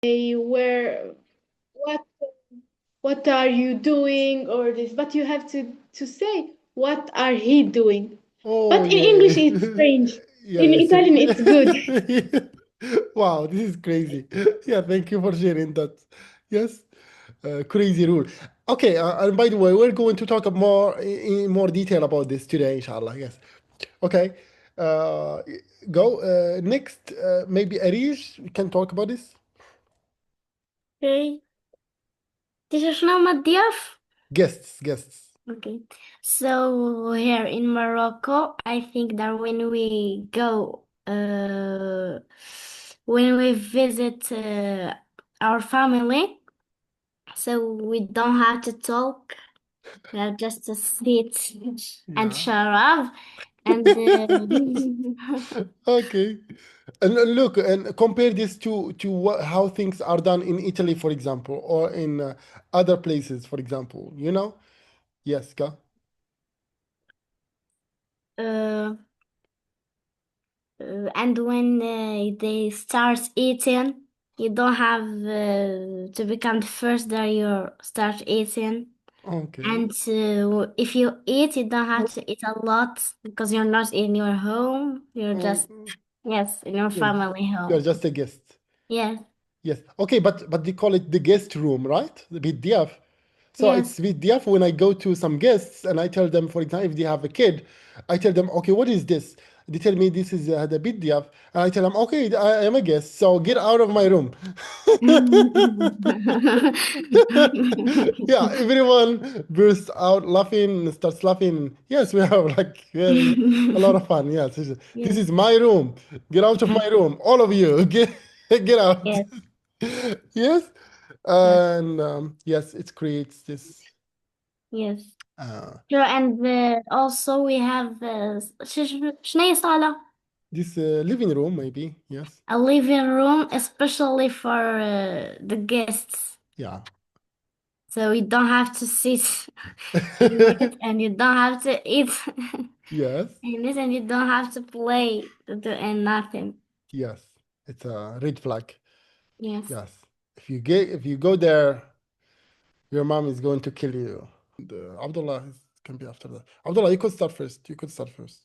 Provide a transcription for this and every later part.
where, what are you doing, or this, but you have to say, what are he doing? Oh, But in yeah. English, it's strange. Yeah, In yes. Italian, it's good. Wow, this is crazy. Yeah, thank you for sharing that. Yes, crazy rule. Okay, and by the way, we're going to talk more in more detail about this today, inshallah. Yes. Okay. Uh, go. Next, maybe Arish, we can talk about this. Okay. Teacher شنو هما الضياف؟ Guests. Okay. So here in Morocco, I think that when we go, when we visit our family, so we don't have to talk, we have just to sit and Yeah. sharab, and Okay. And look, and compare this to how things are done in Italy, for example, or in other places, for example. You know? Yes, go. uh, and when they start eating, you don't have to become the first that you start eating. Okay. And if you eat, you don't have to eat a lot because you're not in your home. You're just, yes, in your family You're home. just a guest. Yes, Yes. Okay, but they call it the guest room, right? The BDF. So yes. it's BDF when I go to some guests and I tell them, for example, if they have a kid, I tell them, okay, what is this? They tell me this is the BDF, and I tell them, okay, I am a guest, so get out of my room. Yeah, everyone bursts out laughing, starts laughing. Yes, we have like very a lot of fun. Yes, this Yes, is my room. Get out of my room, all of you. Get out. yes, Yes, yes, and yes, it creates this yes. uh, Sure, and also we have شنو هي صالة? this living room, maybe. Yes, A living room, especially for the guests. yeah. So you don't have to sit in it, and you don't have to eat Yes, in it, and you don't have to play and nothing. yes. It's a red flag. Yes. Yes. If you go there, your mom is going to kill you. Abdullah can be after that. Abdullah, you could start first. You could start first.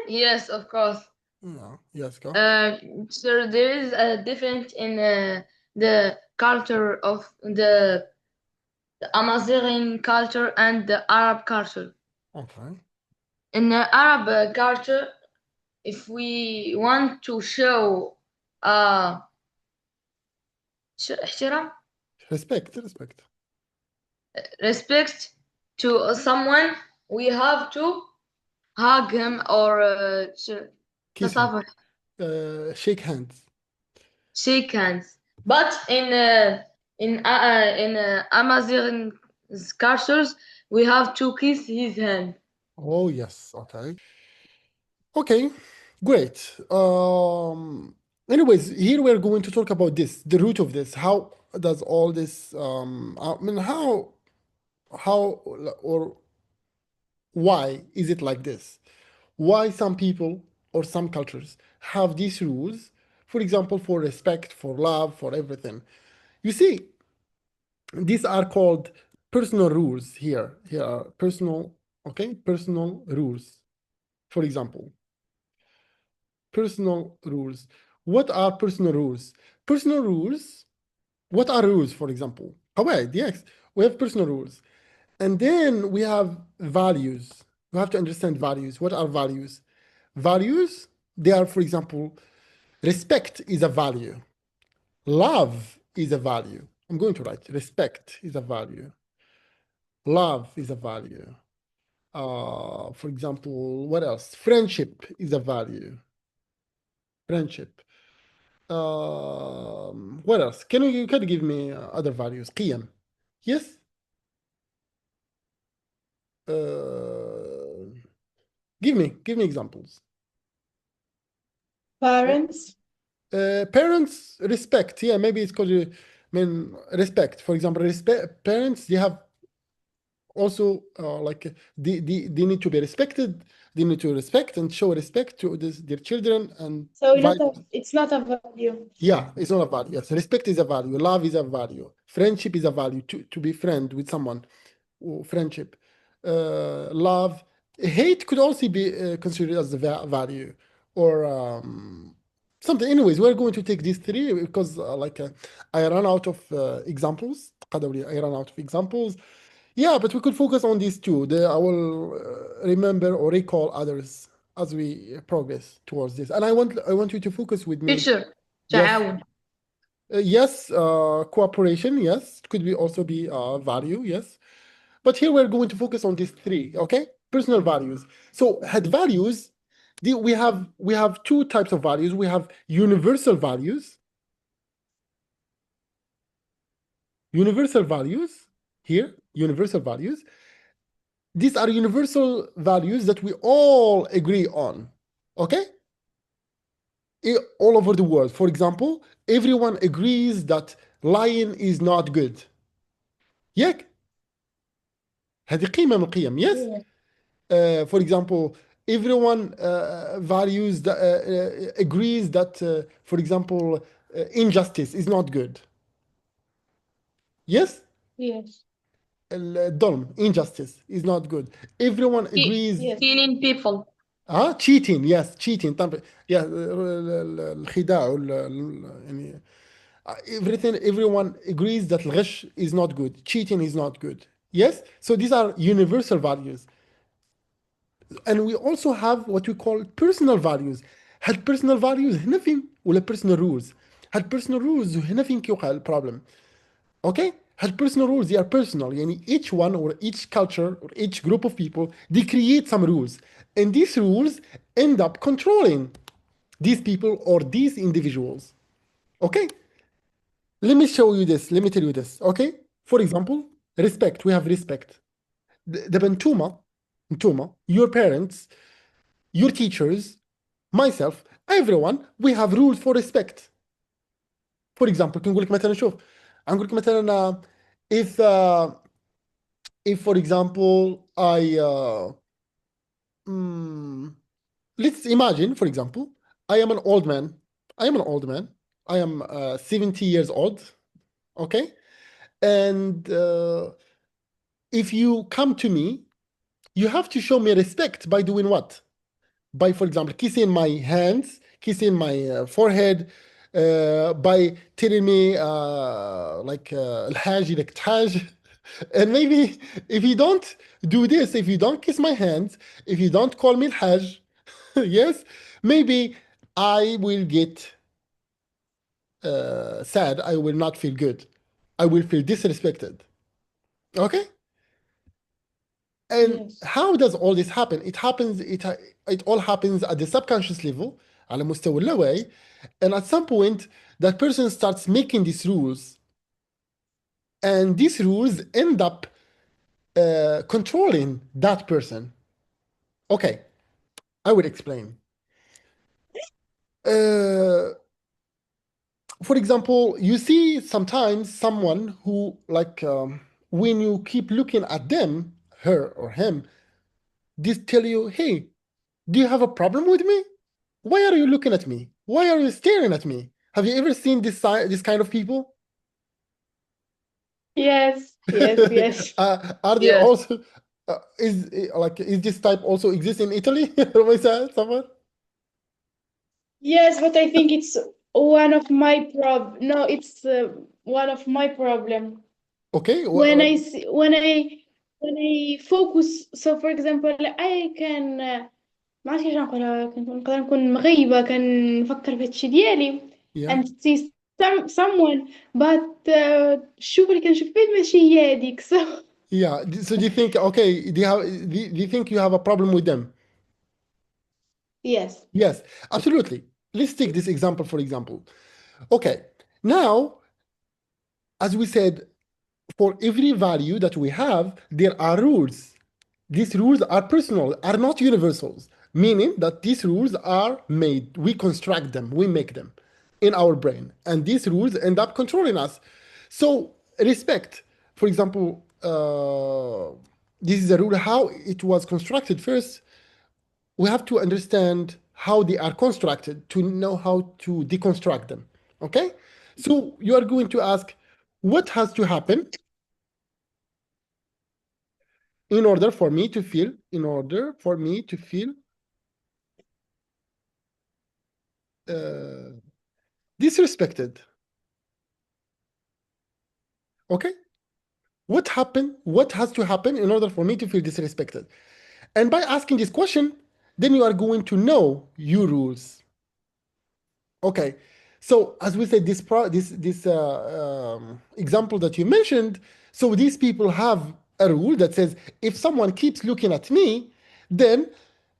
Yes, of course. Yeah. Yes, go. So there is a difference in the culture of the Amazigh culture and the Arab culture. Okay. In the Arab culture, if we want to show uh, احترام, Respect. respect to someone, we have to hug him or Kiss him. تصافح, Shake hands. shake hands. But in Amazigh cultures, we have to kiss his hand. Oh, yes. Okay. Okay. Great. Anyways, here we're going to talk about this, the root of this. How does all this, I mean, how, or why is it like this? Why some people or some cultures have these rules, for example, for respect, for love, for everything. You see, these are called personal rules here. Here are personal, okay, personal rules. For example, personal rules. What are personal rules? Personal rules, what are rules, for example? قواعد, yes, we have personal rules. And then we have values. We have to understand values. What are values? Values, they are, for example, respect is a value. Love is a value. I'm going to write respect is a value. Love is a value. For example, what else? Friendship is a value. Friendship. What else? You can give me other values? قيم. Yes? Give me examples. Parents. Parents respect. Yeah, maybe it's because respect. For example, respect parents. They have also like they need to be respected. They need to respect and show respect to their children and So vice- it's not a value. yeah, it's not a value. Yes, respect is a value. Love is a value. Friendship is a value. To be friend with someone, or friendship. Love, hate could also be considered as a value, or something. Anyways, we're going to take these three because I ran out of examples. قدري, I ran out of examples. Yeah, but we could focus on these two. I will remember or recall others as we progress towards this. And I want you to focus with me. teacher Yes. تعاون. Yes, cooperation, yes. Could be also be value, yes. But here we're going to focus on these three, okay? Personal values. So had values, we have two types of values. We have universal values. Universal values here, universal values. These are universal values that we all agree on, okay? All over the world. For example, everyone agrees that lying is not good. ياك؟ هذه قيمة من القيم. Yes. For example, everyone values agrees that, for example, injustice is not good. Yes. Yes. الظلم, injustice is not good. Everyone agrees. Yes. Killing people. cheating, yes, cheating. Yeah, الخداع يعني everyone agrees that الغش is not good, cheating is not good. Yes, so these are universal values. And we also have what we call personal values. had personal values هنا فين ولا personal rules. had personal rules هنا فين كيوقع البروبلم. Okay, had personal rules, they are personal. يعني each one or each culture or each group of people, they create some rules. And these rules end up controlling these people or these individuals. Okay, let me show you this. Let me tell you this. Okay, for example, respect. We have respect. The Bentuma, your parents, your teachers, myself, everyone, we have rules for respect. For example, كنقول لك مثلا شوف نقول لك مثلا if for example let's imagine, for example, I am an old man. I am 70 years old. Okay, and if you come to me, you have to show me respect by doing what? By, for example, kissing my hands, kissing my forehead, by telling me الحاج لك تحاج. And maybe if you don't do this, if you don't kiss my hands, if you don't call me الحاج, yes, maybe I will get sad. I will not feel good. I will feel disrespected. Okay? And Yes. how does all this happen? It all happens at the subconscious level, على مستوى اللاوعي, and at some point that person starts making these rules, and these rules end up controlling that person. Okay, I will explain. For example, you see sometimes someone who when you keep looking at them, her or him, they tell you, hey, do you have a problem with me? Why are you looking at me? Why are you staring at me? Have you ever seen this kind of people? Yes. Yes. Are they Yes. also is this type also exist in Italy? Someone? Yes, but I think it's one of my No, it's one of my problem. Okay. When I focus. So for example, I can ما عرفت كيفاش نقولها. نقدر نكون مغيبة كنفكر في هادشي ديالي yeah. and see someone, but الشوفة اللي كنشوف فيه ماشي هي هاديك. So Yeah. So do you think, okay, do you think you have a problem with them? yes. Yes, absolutely. Let's take this example, for example. Okay, now, as we said, for every value that we have, there are rules. These rules are personal, are not universals, meaning that these rules are made. We construct them, we make them in our brain, and these rules end up controlling us. So, respect, for example, this is a rule. How it was constructed first, we have to understand how they are constructed to know how to deconstruct them. Okay? So you are going to ask, what has to happen in order for me to feel, disrespected? Okay? What has to happen in order for me to feel disrespected? And by asking this question, then you are going to know your rules. Okay, so as we said, this example that you mentioned, so these people have a rule that says if someone keeps looking at me, then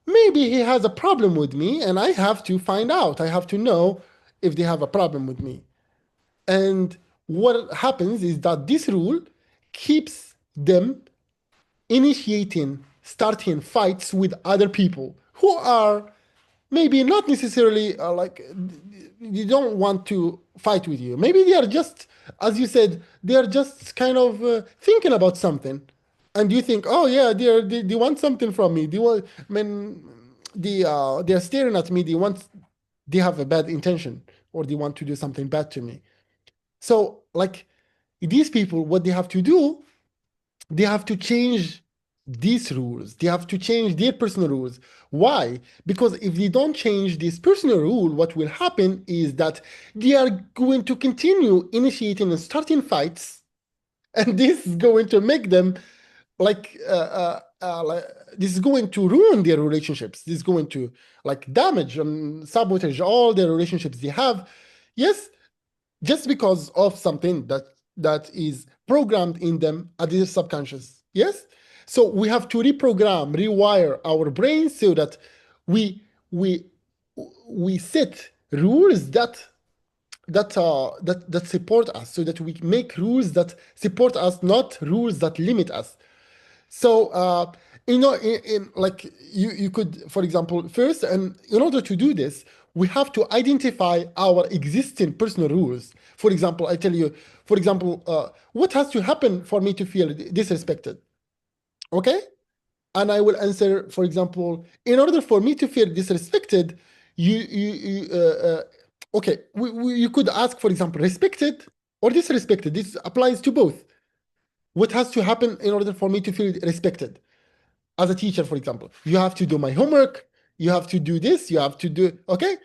maybe he has a problem with me, and I have to find out. I have to know if they have a problem with me. And what happens is that this rule keeps them starting fights with other people who are maybe not necessarily you don't want to fight with you. Maybe they are just, as you said, they are just kind of thinking about something, and you think, oh yeah, they want something from me. They want, I mean, they are staring at me. They have a bad intention, or they want to do something bad to me. So like these people, what they have to do, they have to change these rules. They have to change their personal rules. Why? Because if they don't change this personal rule, what will happen is that they are going to continue initiating and starting fights, and this is going to make them like this is going to ruin their relationships. This is going to like damage and sabotage all the relationships they have. Yes, just because of something that is programmed in them at the subconscious. Yes, so we have to rewire our brains so that we set rules that support us, so that we make rules that support us, not rules that limit us. So, like you could, for example, first, and in order to do this, we have to identify our existing personal rules. For example, I tell you, for example, what has to happen for me to feel disrespected? Okay? And I will answer, for example, in order for me to feel disrespected, okay, you could ask, for example, respected or disrespected. This applies to both. What has to happen in order for me to feel respected? As a teacher, for example, you have to do my homework, you have to do this, you have to do, okay?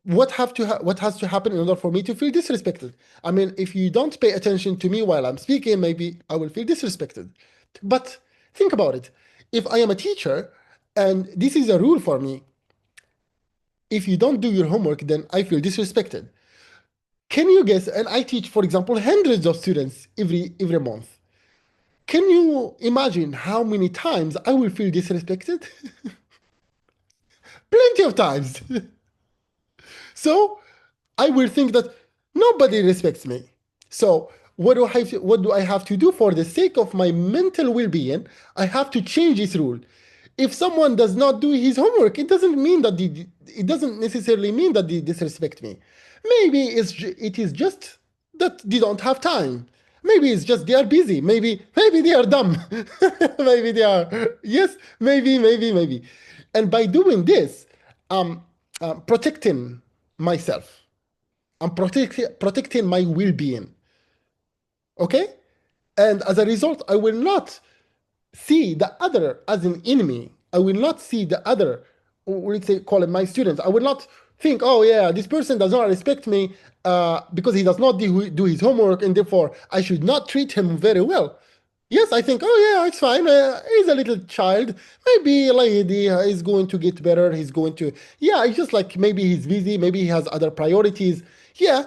What has to happen in order for me to feel disrespected? I mean, if you don't pay attention to me while I'm speaking, maybe I will feel disrespected. But think about it. If I am a teacher and this is a rule for me, if you don't do your homework, then I feel disrespected. Can you guess? And I teach, for example, hundreds of students every month. Can you imagine how many times I will feel disrespected? Plenty of times. So I will think that nobody respects me. So what do I have to do for the sake of my mental well-being? I have to change this rule. If someone does not do his homework, it doesn't necessarily mean that they disrespect me. Maybe it is just that they don't have time. Maybe it's just they are busy. Maybe they are dumb. Maybe they are, yes, maybe. And by doing this, I'm protecting myself. I'm protecting my well-being. Okay? And as a result, I will not see the other as an enemy. I will not see the other, or let's say, call it my students. I will not think, oh yeah, this person does not respect me because he does not do his homework, and therefore I should not treat him very well. Yes, I think, oh yeah, it's fine. He's a little child. Maybe like he's going to get better. He's going to, yeah, it's just like maybe he's busy. Maybe he has other priorities. Yeah,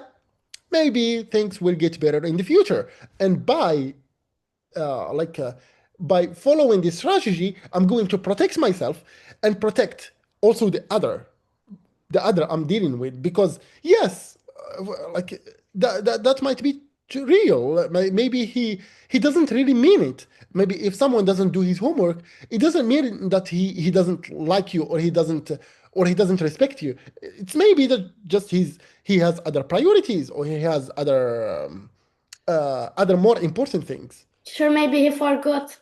maybe things will get better in the future. And by following this strategy, I'm going to protect myself and protect also the other I'm dealing with, because yes, like that might be real. Maybe he doesn't really mean it. Maybe if someone doesn't do his homework, it doesn't mean that he doesn't like you, or he doesn't respect you. It's maybe that just he has other priorities, or he has other more important things. Sure, maybe he forgot.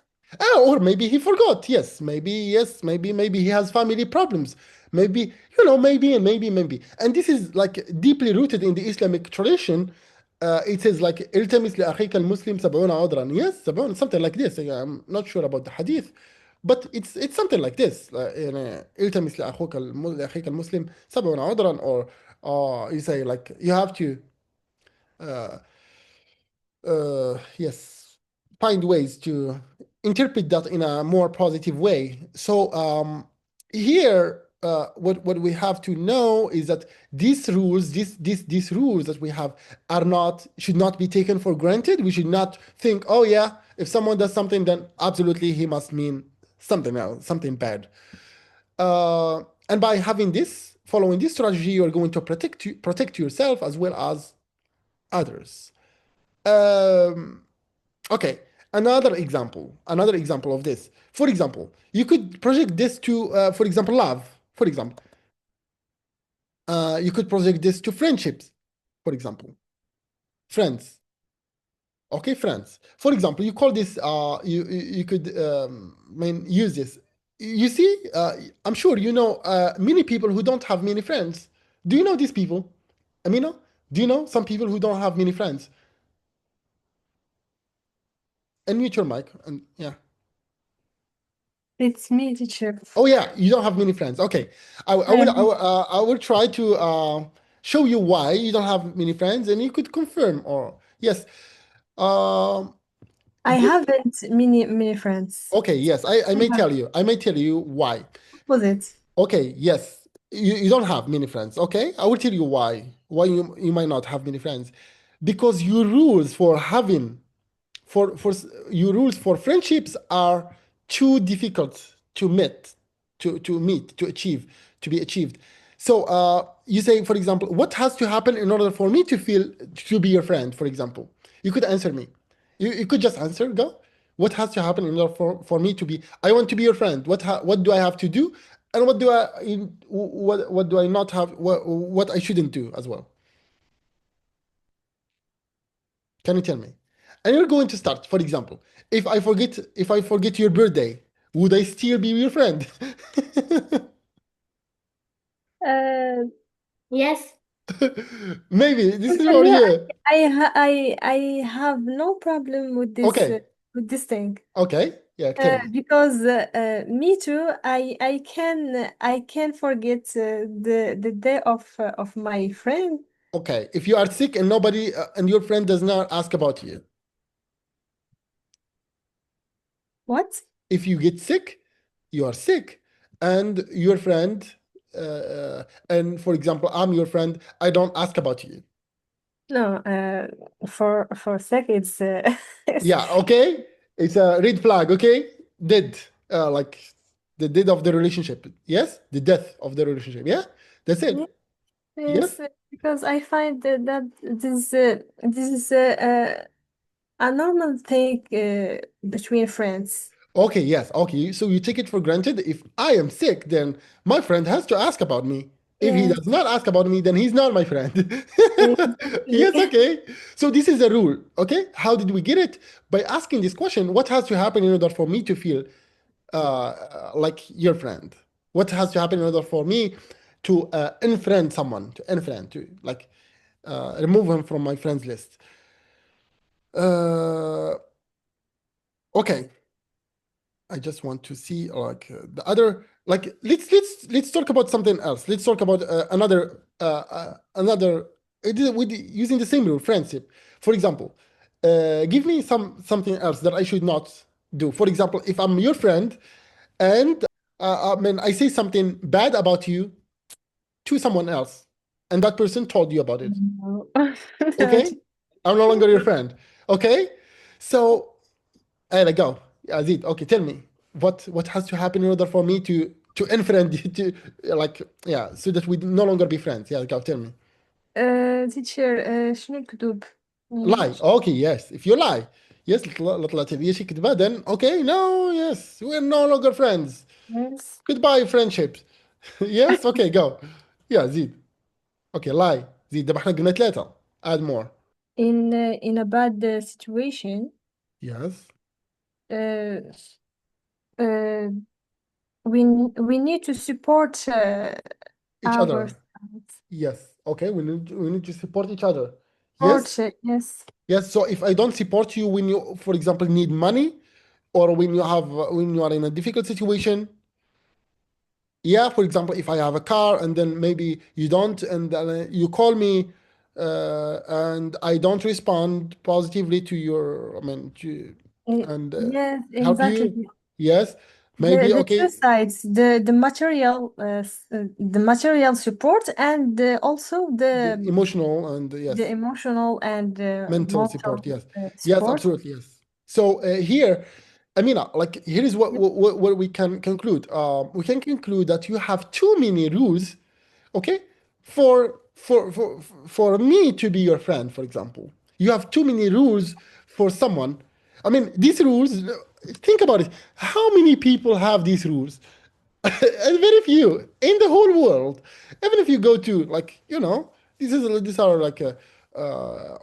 Or maybe he forgot. Yes, maybe he has family problems. Maybe, maybe. And this is like deeply rooted in the Islamic tradition. It says like التمس لأخيك المسلم 70 عذرا. Yes, 70, something like this. I'm not sure about the hadith, but it's something like this. يعني التمس لأخيك المسلم 70 عذرا, or you say like you have to yes, find ways to interpret that in a more positive way. So here, what we have to know is that these rules, these rules that we have should not be taken for granted. We should not think, oh yeah, if someone does something, then absolutely he must mean something else, something bad. And by following this strategy, you are going to protect yourself as well as others. Okay, another example of this. For example, you could project this to, for example, love. For example, you could project this to friendships. For example, friends. Okay, friends. For example, you call this. You could use this. You see, I'm sure you know many people who don't have many friends. Do you know these people, Amina? Do you know some people who don't have many friends? Unmute your mic and yeah. It's me, teacher. Oh yeah, you don't have many friends. Okay, I will try to show you why you don't have many friends, and you could confirm or yes. I haven't many friends. Okay, yes, I may tell you. I may tell you why. What was it? Okay, yes, you don't have many friends. Okay, I will tell you why. Why you might not have many friends, because your rules for having your rules for friendships are too difficult to meet, to achieve, to be achieved. So you say, for example, what has to happen in order for me to be your friend? For example, you could answer me. You could just answer. Go. What has to happen in order for me to be? I want to be your friend. What do I have to do? And what do I not have? What I shouldn't do as well? Can you tell me? And you're going to start, for example, if I forget your birthday, would I still be your friend? Uh, Yes. Maybe this is yeah, for you. I have no problem with this Okay. with this thing. Okay. Yeah, tell me. Because me too. I can forget the day of my friend. Okay. If you are sick and nobody and your friend does not ask about you. What? If you get sick, you are sick, and your friend, and for example, I'm your friend, I don't ask about you. No. For sec, it's Yeah, okay. It's a red flag, okay? Dead. Like the death of the relationship. Yes? The death of the relationship. Yeah? That's it. Yes, Yes? because I find that this is a normal thing between friends. Okay, yes. Okay. So you take it for granted. If I am sick, then my friend has to ask about me. If he Yes, does not ask about me, then he's not my friend. exactly. Yes, okay. So this is a rule, okay? How did we get it? By asking this question, what has to happen in order for me to feel like your friend? What has to happen in order for me to unfriend someone, to like remove him from my friends list? Okay. I just want to see like the other like let's talk about something else. Let's talk about another with using the same rule, friendship. For example, give me something else that I should not do. For example, if I'm your friend and I say something bad about you to someone else, and that person told you about it. No. Okay, I'm no longer your friend. Okay, so there I go. Azid, okay, tell me what has to happen in order for me to unfriend you, to like so that we no longer be friends. Yeah, go tell me. teacher شنو الكذوب؟ Lie. Okay, yes. If you lie, yes, لا تبي شيء كذبة, then okay, no, yes, we're no longer friends. Yes. Goodbye, friendships. Yes, okay, go. Yeah, زيد. Okay, lie. زيد. ده احنا قلنا ثلاثة. Add more. In a bad situation, Yes. uh, uh, we need to support Each our other. Yes. Okay. We need to support each other. Yes. support, yes. Yes. So if I don't support you when you, for example, need money, or when you are in a difficult situation, yeah, for example, if I have a car and then maybe you don't, and then you call me, and I don't respond positively to your, and Yes, help exactly. you, yes, maybe The okay, two sides, the material support and also the the emotional and yes, emotional and mental support, yes, yes, support. absolutely, yes. So here, Amina, like here is what we can conclude. We can conclude that you have too many rules, okay, for me to be your friend, for example. You have too many rules for someone. I mean, these rules. Think about it. How many people have these rules? And very few in the whole world. Even if you go to like these are like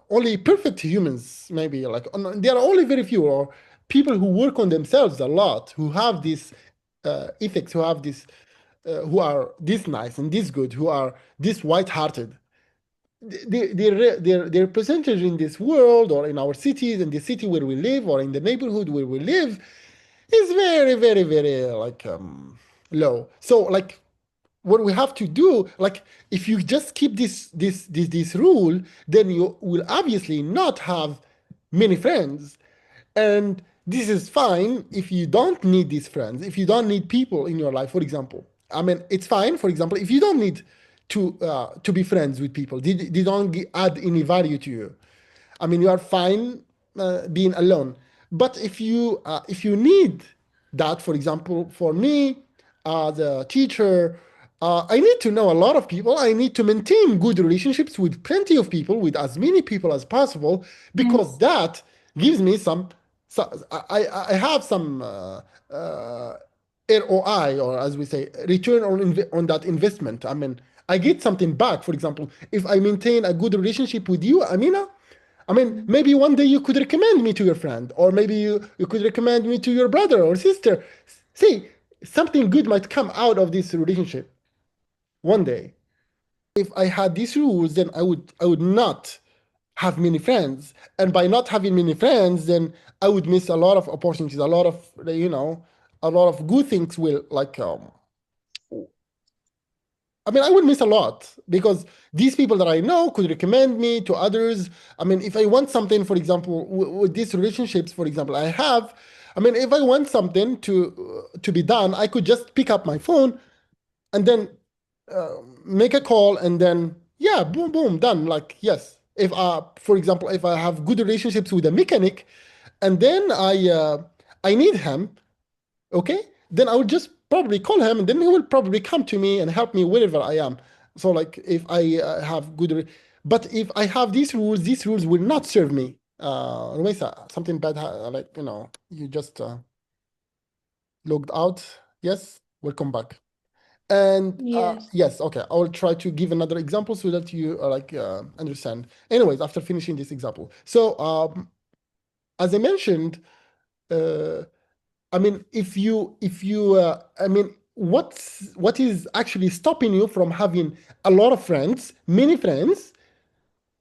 only perfect humans maybe like there are only very few or people who work on themselves a lot who have this ethics, who have this who are this nice and this good, who are this white-hearted. Their percentage in this world or in our cities, in the city where we live or in the neighborhood where we live is very, very, very like low. So like what we have to do, like if you just keep this rule, then you will obviously not have many friends. And this is fine if you don't need these friends, if you don't need people in your life, for example. I mean, it's fine, for example, if you don't need to be friends with people. They don't add any value to you. I mean, you are fine being alone. But if you need that, for example, for me as a teacher, I need to know a lot of people. I need to maintain good relationships with plenty of people, with as many people as possible, because that gives me some. So I have some ROI, or as we say, return on that investment. I mean, I get something back. For example, if I maintain a good relationship with you, Amina, I mean, maybe one day you could recommend me to your friend, or maybe you could recommend me to your brother or sister. See, something good might come out of this relationship one day. If I had these rules, then I would not have many friends. And by not having many friends, then I would miss a lot of opportunities, a lot of, a lot of good things will like I mean, I would miss a lot because these people that I know could recommend me to others. I mean, if I want something, for example, with these relationships, for example, I have, I mean, if I want something to be done, I could just pick up my phone and then make a call and then, yeah, boom, boom, done. Like, yes. If, for example, if I have good relationships with a mechanic and then I need him, okay, then I would just probably call him and then he will probably come to me and help me wherever I am. So like if I have but if I have these rules will not serve me. Rumaisa, something bad, like, you just logged out. Yes, welcome back. And Yes. yes, okay, I will try to give another example so that you understand. Anyways, after finishing this example. So as I mentioned, I mean, I mean, what is actually stopping you from having a lot of friends, many friends,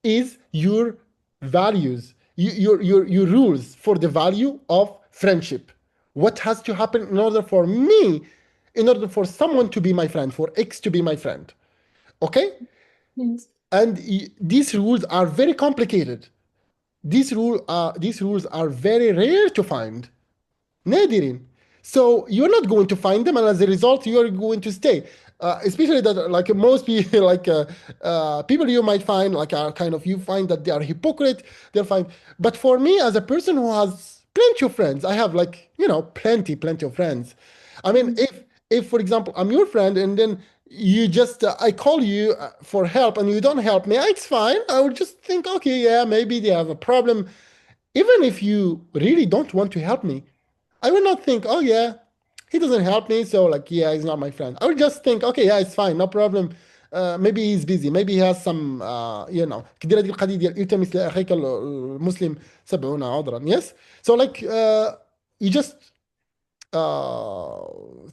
is your values, your rules for the value of friendship. What has to happen in order for someone to be my friend, for X to be my friend? Okay? Yes. And these rules are very complicated. These rules are very rare to find. نادرين. So you're not going to find them, and as a result, you're going to stay. Especially that, like most people, like people you might find, like are kind of, you find that they are hypocrite. They're fine. But for me, as a person who has plenty of friends, I have like plenty of friends. I mean, if for example I'm your friend and then you just I call you for help and you don't help me, it's fine. I would just think, okay, yeah, maybe they have a problem. Even if you really don't want to help me, I will not think, oh yeah, he doesn't help me, so like, yeah, he's not my friend. I will just think, okay, yeah, it's fine, no problem. Maybe he's busy, maybe he has some كدير هذه القضية ديال التمس لأخيك المسلم 70 عذرا. Yes, so like you just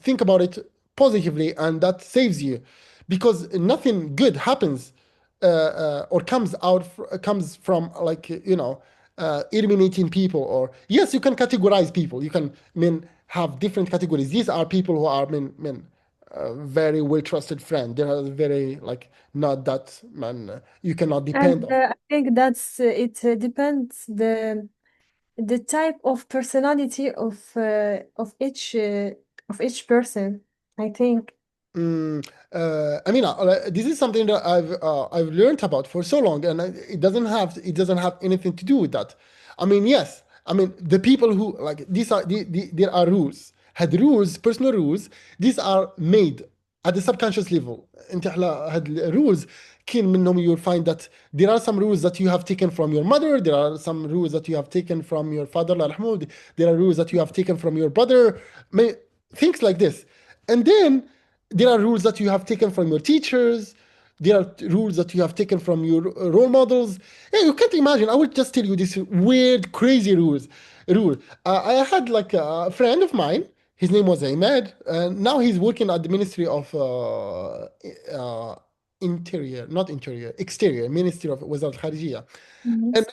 think about it positively, and that saves you, because nothing good happens or comes from, like, eliminating people. Or yes, you can categorize people. You can have different categories. These are people who are very well trusted friend. They are very, like, not that you cannot depend And on. I think that's it depends the type of personality of each person, I think. This is something that I've learned about for so long, and it doesn't have anything to do with that. Yes. The people who, like, these are there are rules. Had rules, personal rules. These are made at the subconscious level. انت had rules. كاين منهم, you'll find that there are some rules that you have taken from your mother. There are some rules that you have taken from your father, الله يرحمه. There are rules that you have taken from your brother. Things like this. And then there are rules that you have taken from your teachers. There are rules that you have taken from your role models. Yeah, you can't imagine. I will just tell you this weird, crazy rule. I had, like, a friend of mine. His name was Ahmed, and now he's working at the Ministry of Exterior, Ministry of Wazir al-Kharijiyya. And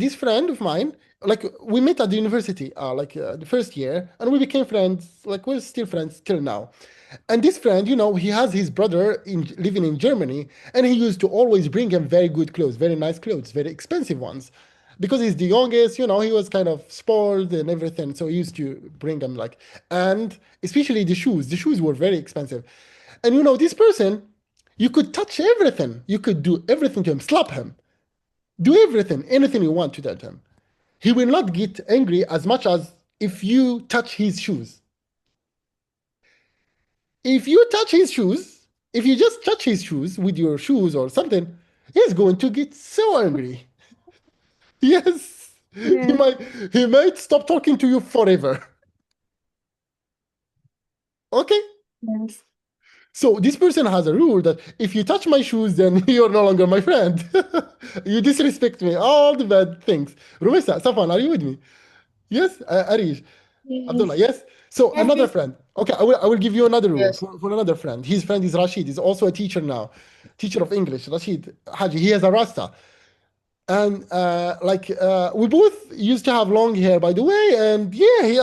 this friend of mine, like, we met at the university, the first year, and we became friends. Like, we're still friends till now. And this friend, he has his brother living in Germany, and he used to always bring him very good clothes, very nice clothes, very expensive ones. Because he's the youngest, he was kind of spoiled and everything. So he used to bring him, like, and especially the shoes. The shoes were very expensive. And this person, you could touch everything. You could do everything to him, slap him, do everything, anything you want to that him. He will not get angry as much as if you touch his shoes. If you touch his shoes, if you just touch his shoes with your shoes or something, he's going to get so angry. Yes. Yeah. He might stop talking to you forever. Okay? Yes. So this person has a rule that if you touch my shoes, then you're no longer my friend. You disrespect me, all the bad things. Rumesa, Safan, are you with me? Yes, Arish, Abdullah, yes. So Yes, another yes. friend. Okay, I will give you another rule Yes. for another friend. His friend is Rashid. He's also a teacher now, teacher of English. Rashid Haji. He has a rasta, and we both used to have long hair, by the way. And yeah, he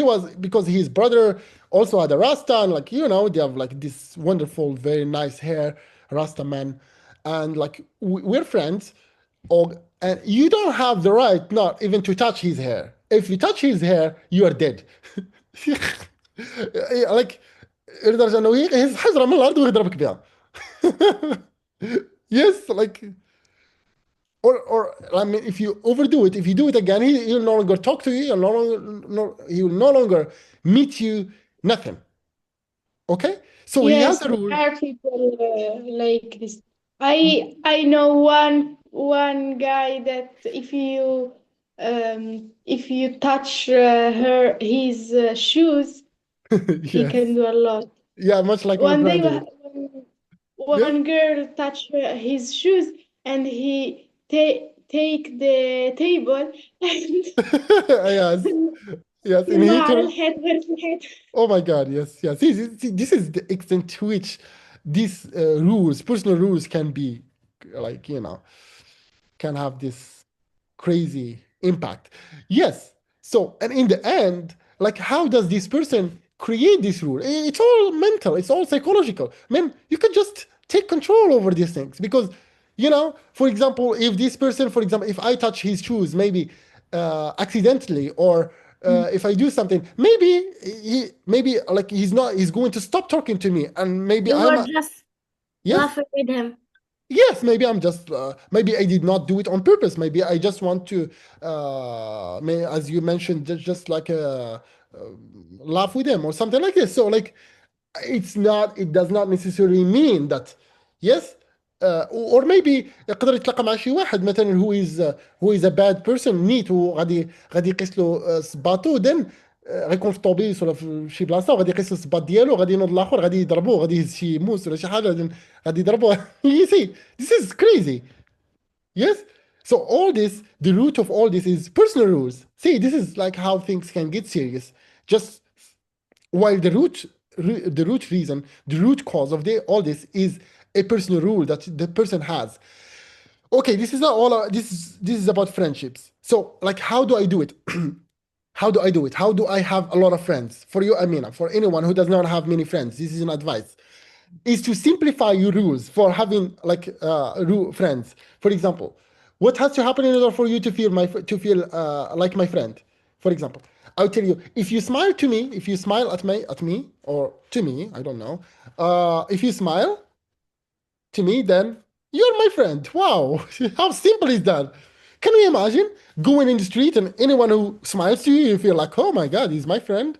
was, because his brother also had a rasta, and they have, like, this wonderful, very nice hair, rasta man, and, like, we're friends. And you don't have the right not even to touch his hair. If you touch his hair, you are dead. Like, لدرجة انه يهز حجرة من الارض ويضربك بها. Yes, like, or if you overdo it, if you do it again, he'll no longer talk to you. He will no longer meet you. Nothing. Okay. So he has Yes, a rule. there are people like this. I know one guy that if you touch his shoes, he Yes. can do a lot. Yeah, much like my One day, friend. one girl touched his shoes, and he take the table and Yes. Yes. And he يرمى على told. الحيط غير في الحيط. Oh my God, yes, yes. See, this is the extent to which these rules, personal rules, can be, like, can have this crazy impact. Yes. So, and in the end, like, how does this person create this rule? It's all mental, it's all psychological. Man, you can just take control over these things, because, for example, if this person, for example, if I touch his shoes, maybe accidentally, or if I do something, maybe like he's going to stop talking to me, and maybe You I'm were just yes. laughing with him. Yes, maybe I'm just, maybe I did not do it on purpose. Maybe I just want to, as you mentioned, just like laugh with them or something like this. So, like, it does not necessarily mean that, yes, or maybe يقدر يتلاقى مع شي واحد مثلا who is a bad person, neat, وغادي يقيس له صباطو. then غيكون في الطوبيس ولا في شي بلاصه، وغادي يقيس الصباط ديالو، غادي ينوض الاخر، غادي يضربوه، غادي يهز شي موس ولا شي حاجه، غادي يضربوه. You see, this is crazy. Yes. So all this, the root of all this is personal rules. See, this is like how things can get serious. Just while the root reason, the root cause of all this is a personal rule that the person has. Okay, this is not all. This is about friendships. So, like, how do I do it? How do I do it? How do I have a lot of friends? For you, Amina, for anyone who does not have many friends, this is an advice: is to simplify your rules for having like friends. For example, what has to happen in order for you to feel like my friend? For example, I'll tell you, if you smile to me, if you smile at me or to me, I don't know. If you smile to me, then you're my friend. Wow, how simple is that? Can you imagine going in the street and anyone who smiles to you, you feel like, oh my God, he's my friend?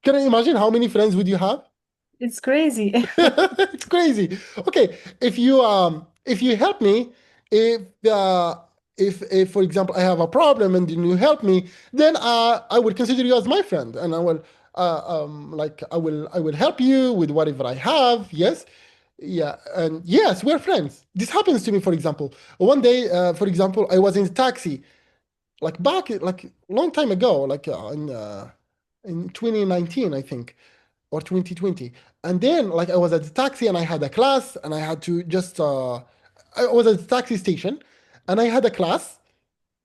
Can you imagine how many friends would you have? It's crazy. It's crazy. Okay, if you help me, if for example I have a problem and then you help me, then I would consider you as my friend, and I will I will help you with whatever I have. Yes, yeah, and yes, we're friends. This happens to me. For example, one day, for example, I was in a taxi, like back like long time ago, like in 2019, I think, or 2020. And then like I was at the taxi and I had a class and I had to just I was at the taxi station and I had a class.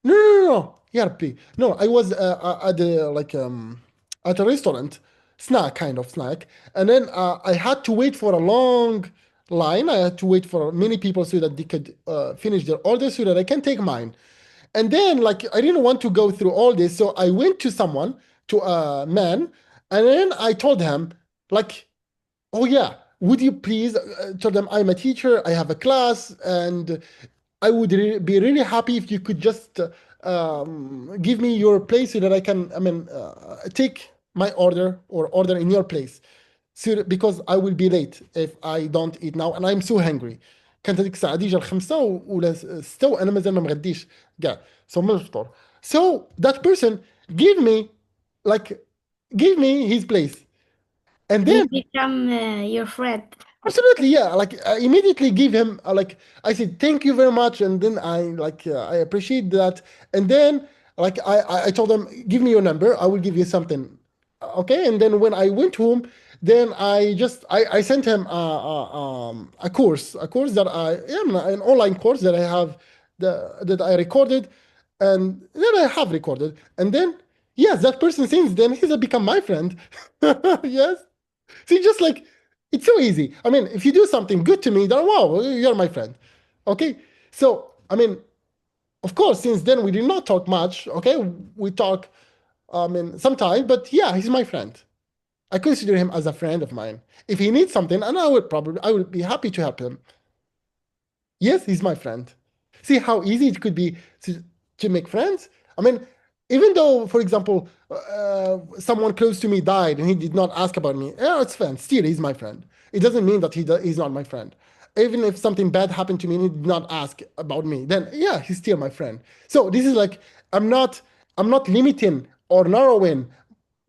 No. Yeah, no, I was at the at a restaurant, kind of snack. And then I had to wait for a long line. I had to wait for many people so that they could finish their order so that I can take mine. And then, like, I didn't want to go through all this, so I went to someone, to a man, and then I told him, like, oh yeah, would you please tell them I'm a teacher, I have a class, and I would be really happy if you could just give me your place so that I can, take my order or order in your place. So because I will be late if I don't eat now and I'm so hungry. كانت هذيك الساعة ديجا الخمسة ولا ستة وأنا مازال ما مغديش كاع so ما الفطور. So that person give me like give me his place and then He become your friend. absolutely, yeah. Like I immediately give him like I said, thank you very much, and then I appreciate that, and then like I told him, give me your number, I will give you something, okay. And then when I went home, then I sent him a course that an online course that I have that I recorded, and then I have recorded, and then yes, that person since then he's become my friend. Yes. See, just like it's so easy. I mean, if you do something good to me, then wow, you're my friend. Okay. So, I mean, of course, since then we did not talk much. Okay. We talk, sometimes, but yeah, he's my friend. I consider him as a friend of mine. If he needs something, and I would be happy to help him. Yes, he's my friend. See how easy it could be to make friends? I mean, even though, for example, someone close to me died and he did not ask about me, yeah, it's fine. Still, he's my friend. It doesn't mean that he's not my friend. Even if something bad happened to me and he did not ask about me, then yeah, he's still my friend. So this is like I'm not limiting or narrowing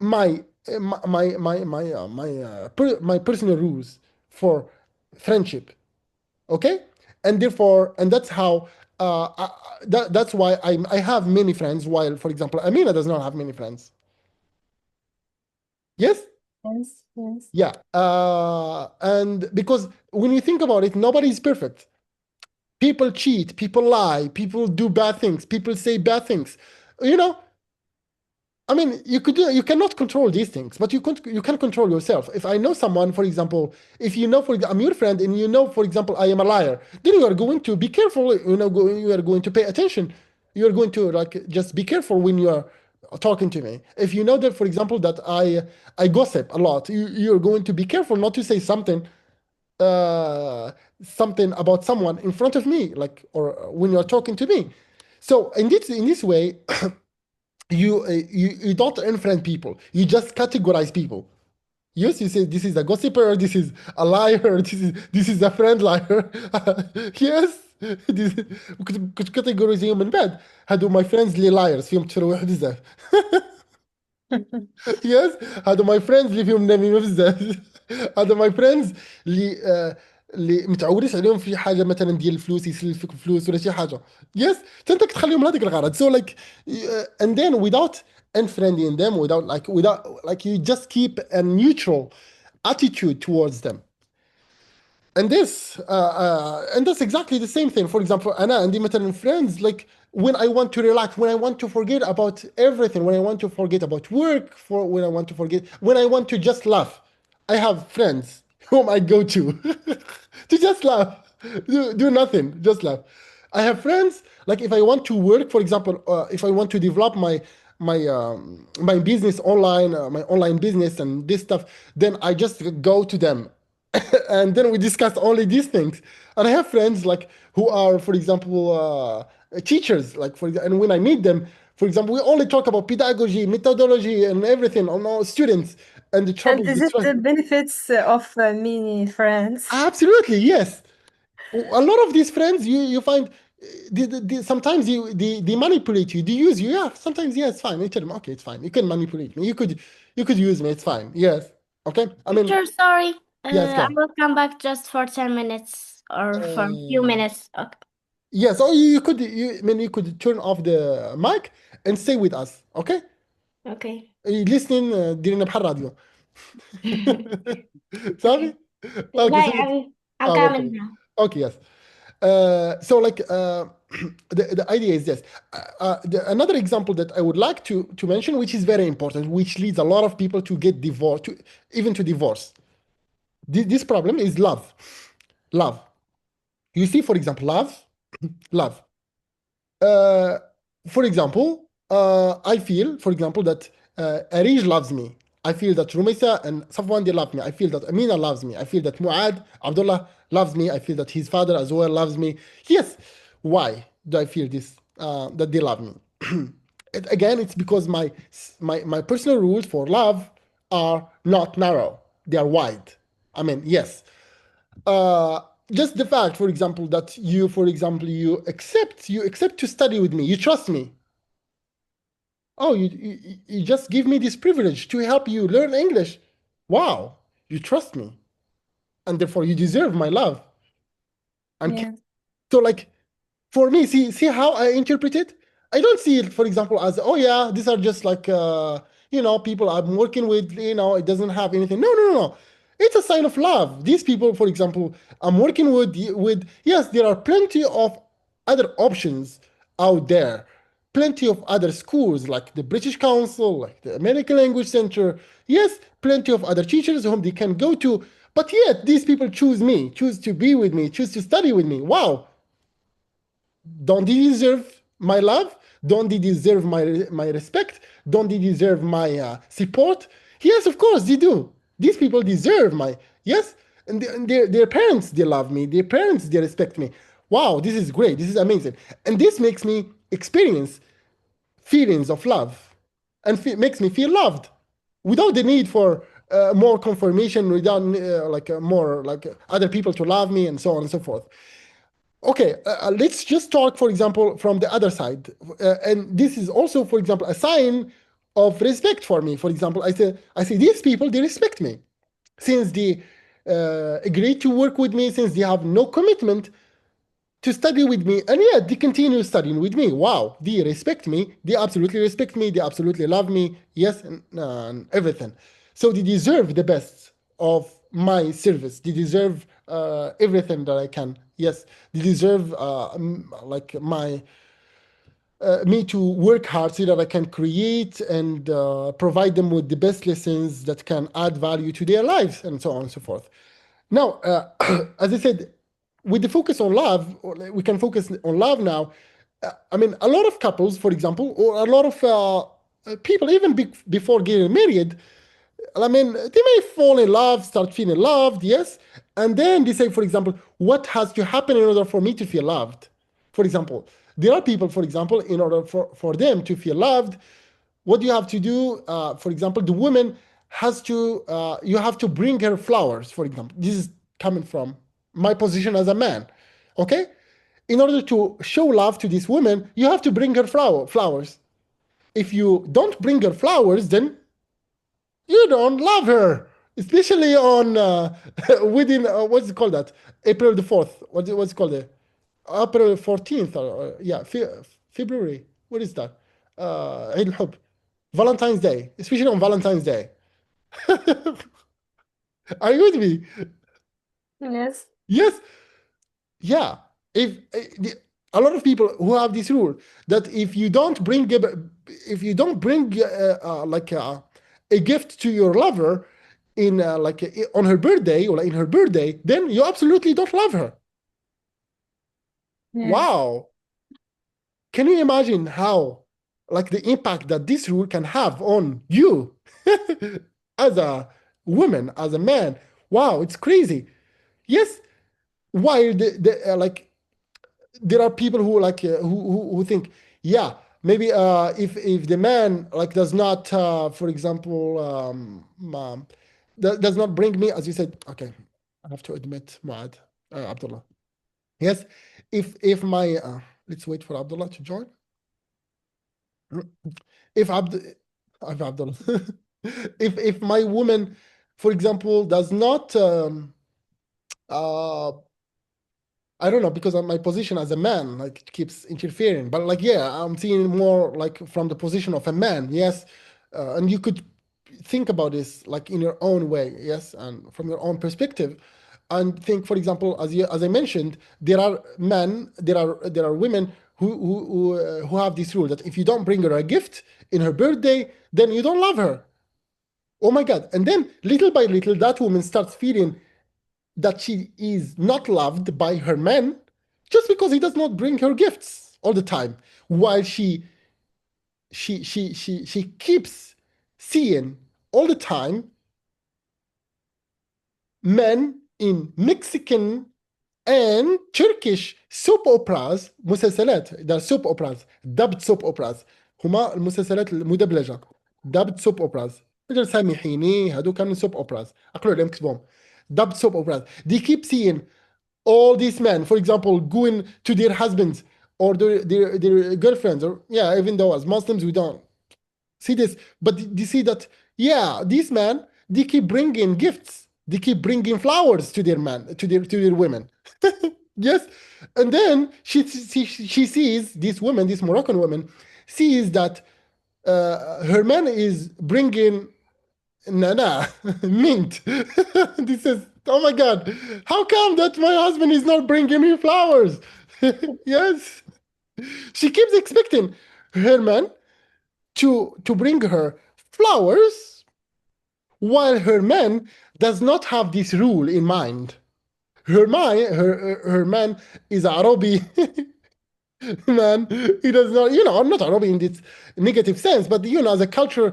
my my personal rules for friendship. Okay, and therefore, and that's how that's why I have many friends, while for example Amina does not have many friends. Yes. Yes. Yeah. And because when you think about it, nobody is perfect. People cheat, people lie, people do bad things, people say bad things, you know. I mean, you cannot control these things, but you can control yourself. If I know someone, for example, if you know, I'm your friend, and you know, for example, I am a liar, then you are going to be careful. You are going to pay attention. You are going to like just be careful when you are talking to me. If you know that, for example, that I gossip a lot, you are going to be careful not to say something something about someone in front of me, like or when you are talking to me. So in this way. You don't unfriend people. You just categorize people. Yes, you say this is a gossiper, this is a liar, this is a friend liar. Yes. كنت كاتيجوريزيهم من بعد هادو my friends اللي liars فيهم ترويح بزاف. Yes, هادو my friends اللي فيهم نميمة بزاف. هادو my friends اللي اللي متعودين عليهم في حاجه مثلا ديال الفلوس، يسلفك فلوس ولا شي حاجه. يس، انت كتخليهم لهذيك الغرض. So like and then without unfriending them, without like you just keep a neutral attitude towards them. And that's exactly the same thing. For example, أنا عندي مثلا friends, like when I want to relax, when I want to forget about everything, when I want to forget about work, when I want to just laugh, I have friends whom I go to to just laugh, do nothing, just laugh. I have friends, like if I want to work, for example, if I want to develop my business online, my online business and this stuff, then I just go to them and then we discuss only these things. And I have friends like who are, for example, teachers. And when I meet them, for example, we only talk about pedagogy, methodology, and everything on our students and the trouble. And is it the benefits of many friends? Absolutely, yes. A lot of these friends, you find, sometimes they manipulate you, they use you. Yeah, sometimes yeah, it's fine. You tell them, okay, it's fine. You can manipulate me. You could use me. It's fine. Yes. Okay. I mean, Teacher, sorry. yes, go I on. will come back just for 10 minutes or for a few minutes. Okay. Yes, or you could turn off the mic and stay with us, okay? Okay. Listening ديرينا بحال راديو. صافي؟ لا Okay, so يعني I'm okay. coming now. Okay, yes. So like the idea is this. Another example that I would like to mention, which is very important, which leads a lot of people to get divorced, even to divorce. This problem is love. Love. You see, for example, love. For example, I feel, for example, that Arij loves me. I feel that Rumisa and Safwan, they love me. I feel that Amina loves me. I feel that Muad, Abdullah loves me. I feel that his father as well loves me. Yes. Why do I feel this, that they love me? Again, it's because my personal rules for love are not narrow. They are wide. I mean, yes. Just the fact, for example, that you accept to study with me, you trust me. Oh, you just give me this privilege to help you learn English. Wow, you trust me, and therefore you deserve my love. Yeah. So like, for me, see how I interpret it? I don't see it, for example, as, oh yeah, these are just like people I'm working with, it doesn't have anything. No. It's a sign of love. These people, for example, I'm working with, yes, there are plenty of other options out there. Plenty of other schools like the British Council, like the American Language Center. Yes, plenty of other teachers whom they can go to. But yet these people choose me, choose to be with me, choose to study with me. Wow. Don't they deserve my love? Don't they deserve my respect? Don't they deserve my support? Yes, of course they do. These people deserve my, yes, and their parents, they love me. Their parents, they respect me. Wow, this is great. This is amazing. And this makes me experience feelings of love and makes me feel loved without the need for more confirmation, without more like other people to love me and so on and so forth. Okay, let's just talk, for example, from the other side. And this is also, for example, a sign of respect for me. For example, I say these people, they respect me. Since they agreed to work with me, since they have no commitment to study with me, and yet they continue studying with me. Wow, they respect me. They absolutely respect me. They absolutely love me. Yes, and everything. So they deserve the best of my service. They deserve everything that I can. Yes, they deserve like me to work hard so that I can create and provide them with the best lessons that can add value to their lives, and so on and so forth. Now, as I said, with the focus on love, we can focus on love now. I mean, a lot of couples, for example, or a lot of people, even before getting married, I mean, they may fall in love, start feeling loved, yes. And then they say, for example, what has to happen in order for me to feel loved? For example, there are people, for example, in order for them to feel loved, what you have to do, for example, the woman has to, you have to bring her flowers, for example. This is coming from my position as a man, okay? In order to show love to this woman, you have to bring her flowers. If you don't bring her flowers, then you don't love her. especially on within what's it called that April the 4th. What's it called there? April 14th or yeah, February. What is that? عيد الحب. Valentine's Day, especially on Valentine's Day. Are you with me? Yes. Yes. Yeah. If a lot of people who have this rule that if you don't bring like a gift to your lover in like on her birthday or in her birthday, then you absolutely don't love her. Yes. Wow. Can you imagine how like the impact that this rule can have on you as a woman, as a man? Wow, it's crazy. Yes, while like there are people who like who think, yeah, maybe if the man like does not for example does not bring me, as you said, okay, I have to admit, Muad, Abdullah, yes, if my let's wait for Abdullah to join. If Abdullah if my woman, for example, does not I don't know, because of my position as a man, like it keeps interfering. But like, yeah, I'm seeing more like from the position of a man, yes. And you could think about this like in your own way, yes, and from your own perspective. And think, for example, as I mentioned, there are men, there are women who have this rule that if you don't bring her a gift in her birthday, then you don't love her. Oh my God! And then little by little, that woman starts feeling that she is not loved by her man just because he does not bring her gifts all the time, while she keeps seeing all the time men in Mexican and Turkish soap operas مسلسلات ده soap operas dubbed soap operas هما المسلسلات المدبلجة dubbed soap operas رجل سامحيني هادو كانوا soap operas أقرأ لهم كتبهم dubbed soap operas. They keep seeing all these men, for example, going to their husbands or their girlfriends, or yeah, even though as Muslims we don't see this, but they see that, yeah, these men, they keep bringing gifts, they keep bringing flowers to their men, to their women. Yes, and then she sees this woman, this Moroccan woman, sees that her man is bringing Nana, mint. This is, oh my God, how come that my husband is not bringing me flowers? Yes. She keeps expecting her man to bring her flowers, while her man does not have this rule in mind. Her man is Arabi man. He does not, not Arabi in this negative sense, but as a cultural,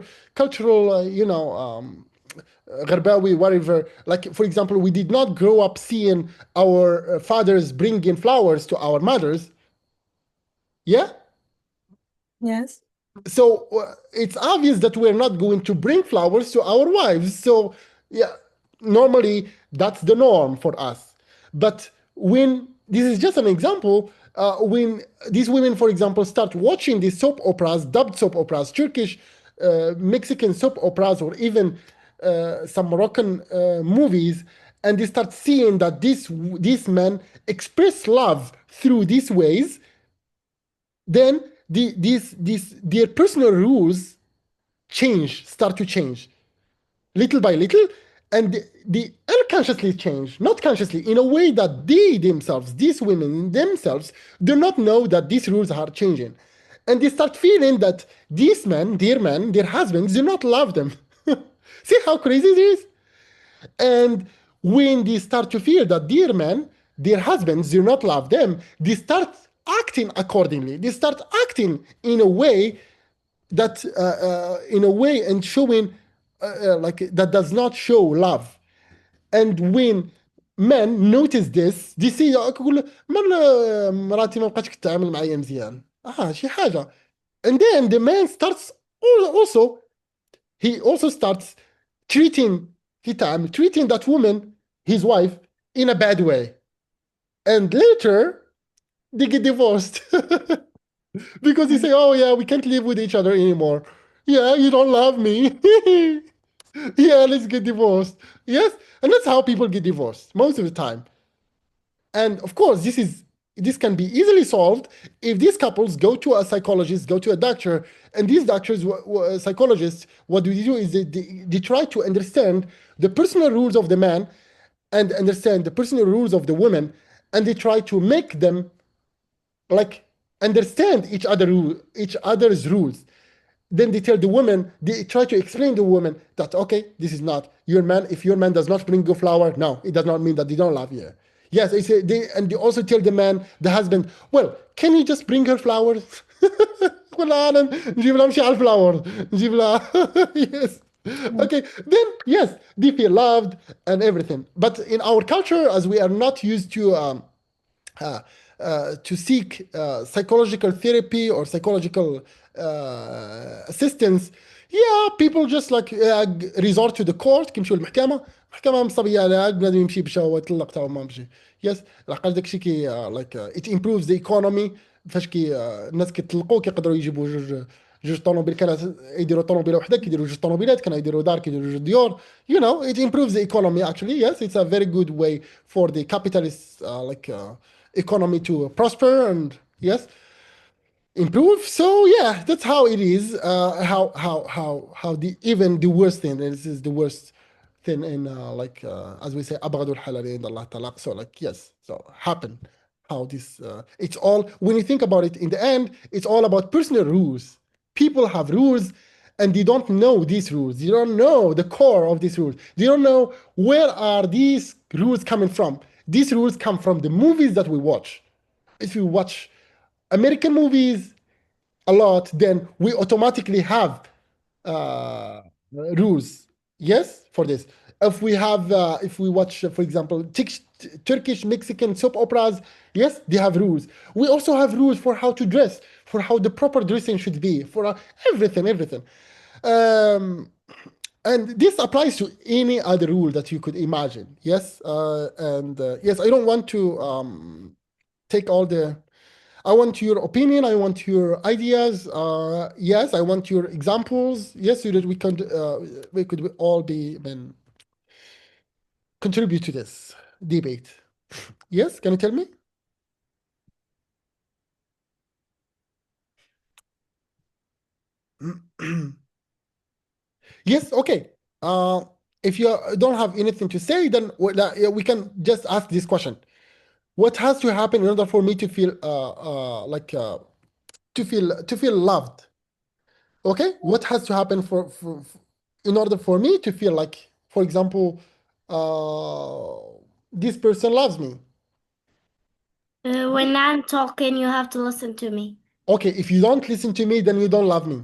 Gharbawi, whatever. Like, for example, we did not grow up seeing our fathers bringing flowers to our mothers. Yeah? Yes. So it's obvious that we're not going to bring flowers to our wives. So, yeah, normally that's the norm for us. But when, this is just an example, when these women, for example, start watching these soap operas, dubbed soap operas, Turkish, Mexican soap operas, or even some Moroccan movies, and they start seeing that these men express love through these ways, then their personal rules start to change little by little, and they unconsciously change, not consciously, in a way that these women themselves, do not know that these rules are changing. And they start feeling that these men, their husbands, do not love them. See how crazy it is? And when they start to feel that their husbands do not love them, they start acting accordingly. They start acting in a way that, and showing like that does not show love. And when men notice this, they see يقول مراتي ما بقاتش تتعامل معايا مزيان. شي حاجة. And then the man starts also, he also starts treating that woman, his wife, in a bad way. And later, they get divorced. Because they say, oh yeah, we can't live with each other anymore. Yeah, you don't love me. Yeah, let's get divorced. Yes, and that's how people get divorced most of the time. And of course, this can be easily solved if these couples go to a psychologist, go to a doctor, and these doctors, psychologists, what do they do is they try to understand the personal rules of the man and understand the personal rules of the woman, and they try to make them like understand each other's rules. Then they tell the woman, they try to explain to the woman that, okay, this is not your man. If your man does not bring you flower, no, it does not mean that they don't love you. Yes, and they also tell the man, the husband, well, can you just bring her flowers? ولا أنا نجيب لها مشي على الفلاور نجيب لها yes. Okay, then yes, they feel loved and everything. But in our culture, as we are not used to seek psychological therapy or psychological assistance, yeah, people just like resort to the court. كيمشيو للمحكمة. المحكمة مصبية على بنادم يمشي بشا هو يطلق تا ما مشي. Yes, لقال داكشي كي like it improves the economy. فاش كي الناس كيطلقوا كيقدروا يجيبوا جوج طوموبيل. كانت يديروا طوموبيله وحده كيديروا جوج طوموبيلات. كانوا يديروا دار كيديروا جوج ديور. You know, it improves the economy actually. Yes, it's a very good way for the capitalists economy to prosper and yes, improve. So yeah, that's how it is. How the even the worst thing. And this is the worst thing in as we say, أبغض الحلال عند الله طلاق. So like yes, so happen. How this it's all when you think about it in the end, it's all about personal rules. People have rules and they don't know these rules. They don't know the core of these rules. They don't know where are these rules coming from. These rules come from the movies that we watch. If you watch American movies a lot, then we automatically have rules. Yes, for this. If we have, if we watch, for example, Turkish, Mexican soap operas, yes, they have rules. We also have rules for how to dress, for how the proper dressing should be, for everything, everything. And this applies to any other rule that you could imagine. Yes, yes, I don't want to take all the. I want your opinion. I want your ideas. Yes, I want your examples. Yes, so that we could all be contribute to this debate. Yes, can you tell me? Yes, okay. If you don't have anything to say, then we can just ask this question. What has to happen in order for me to feel to feel loved? Okay, what has to happen for in order for me to feel like, for example, this person loves me? When I'm talking, you have to listen to me. Okay, if you don't listen to me, then you don't love me.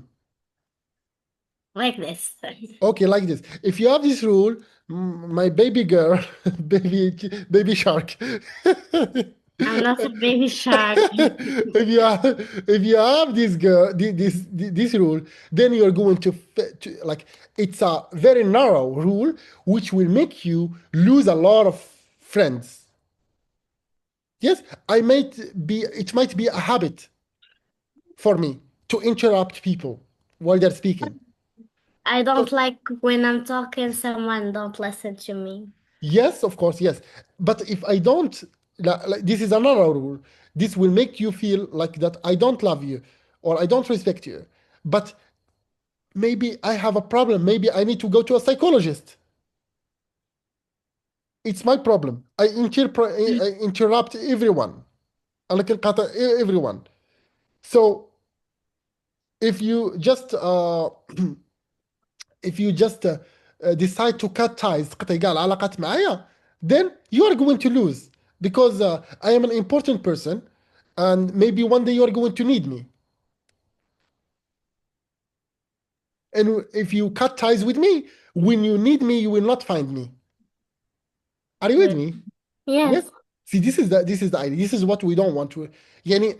Like this. Okay, like this. If you have this rule, my baby girl, baby shark. I'm not a baby shark. if you have this rule, then you're going to like it's a very narrow rule which will make you lose a lot of friends. Yes, it might be a habit for me to interrupt people while they're speaking. I don't like when I'm talking, someone don't listen to me. Yes, of course, yes. But if I don't, like, this is another rule. This will make you feel like that I don't love you or I don't respect you. But maybe I have a problem. Maybe I need to go to a psychologist. It's my problem. I interrupt everyone. أنا كنقاطع everyone. So if you just decide to cut ties تقطع كاع العلاقات معايا, then you are going to lose because I am an important person and maybe one day you are going to need me. And if you cut ties with me, when you need me, you will not find me. Are you with me? Yes. See, this is the idea. This is what we don't want to. يعني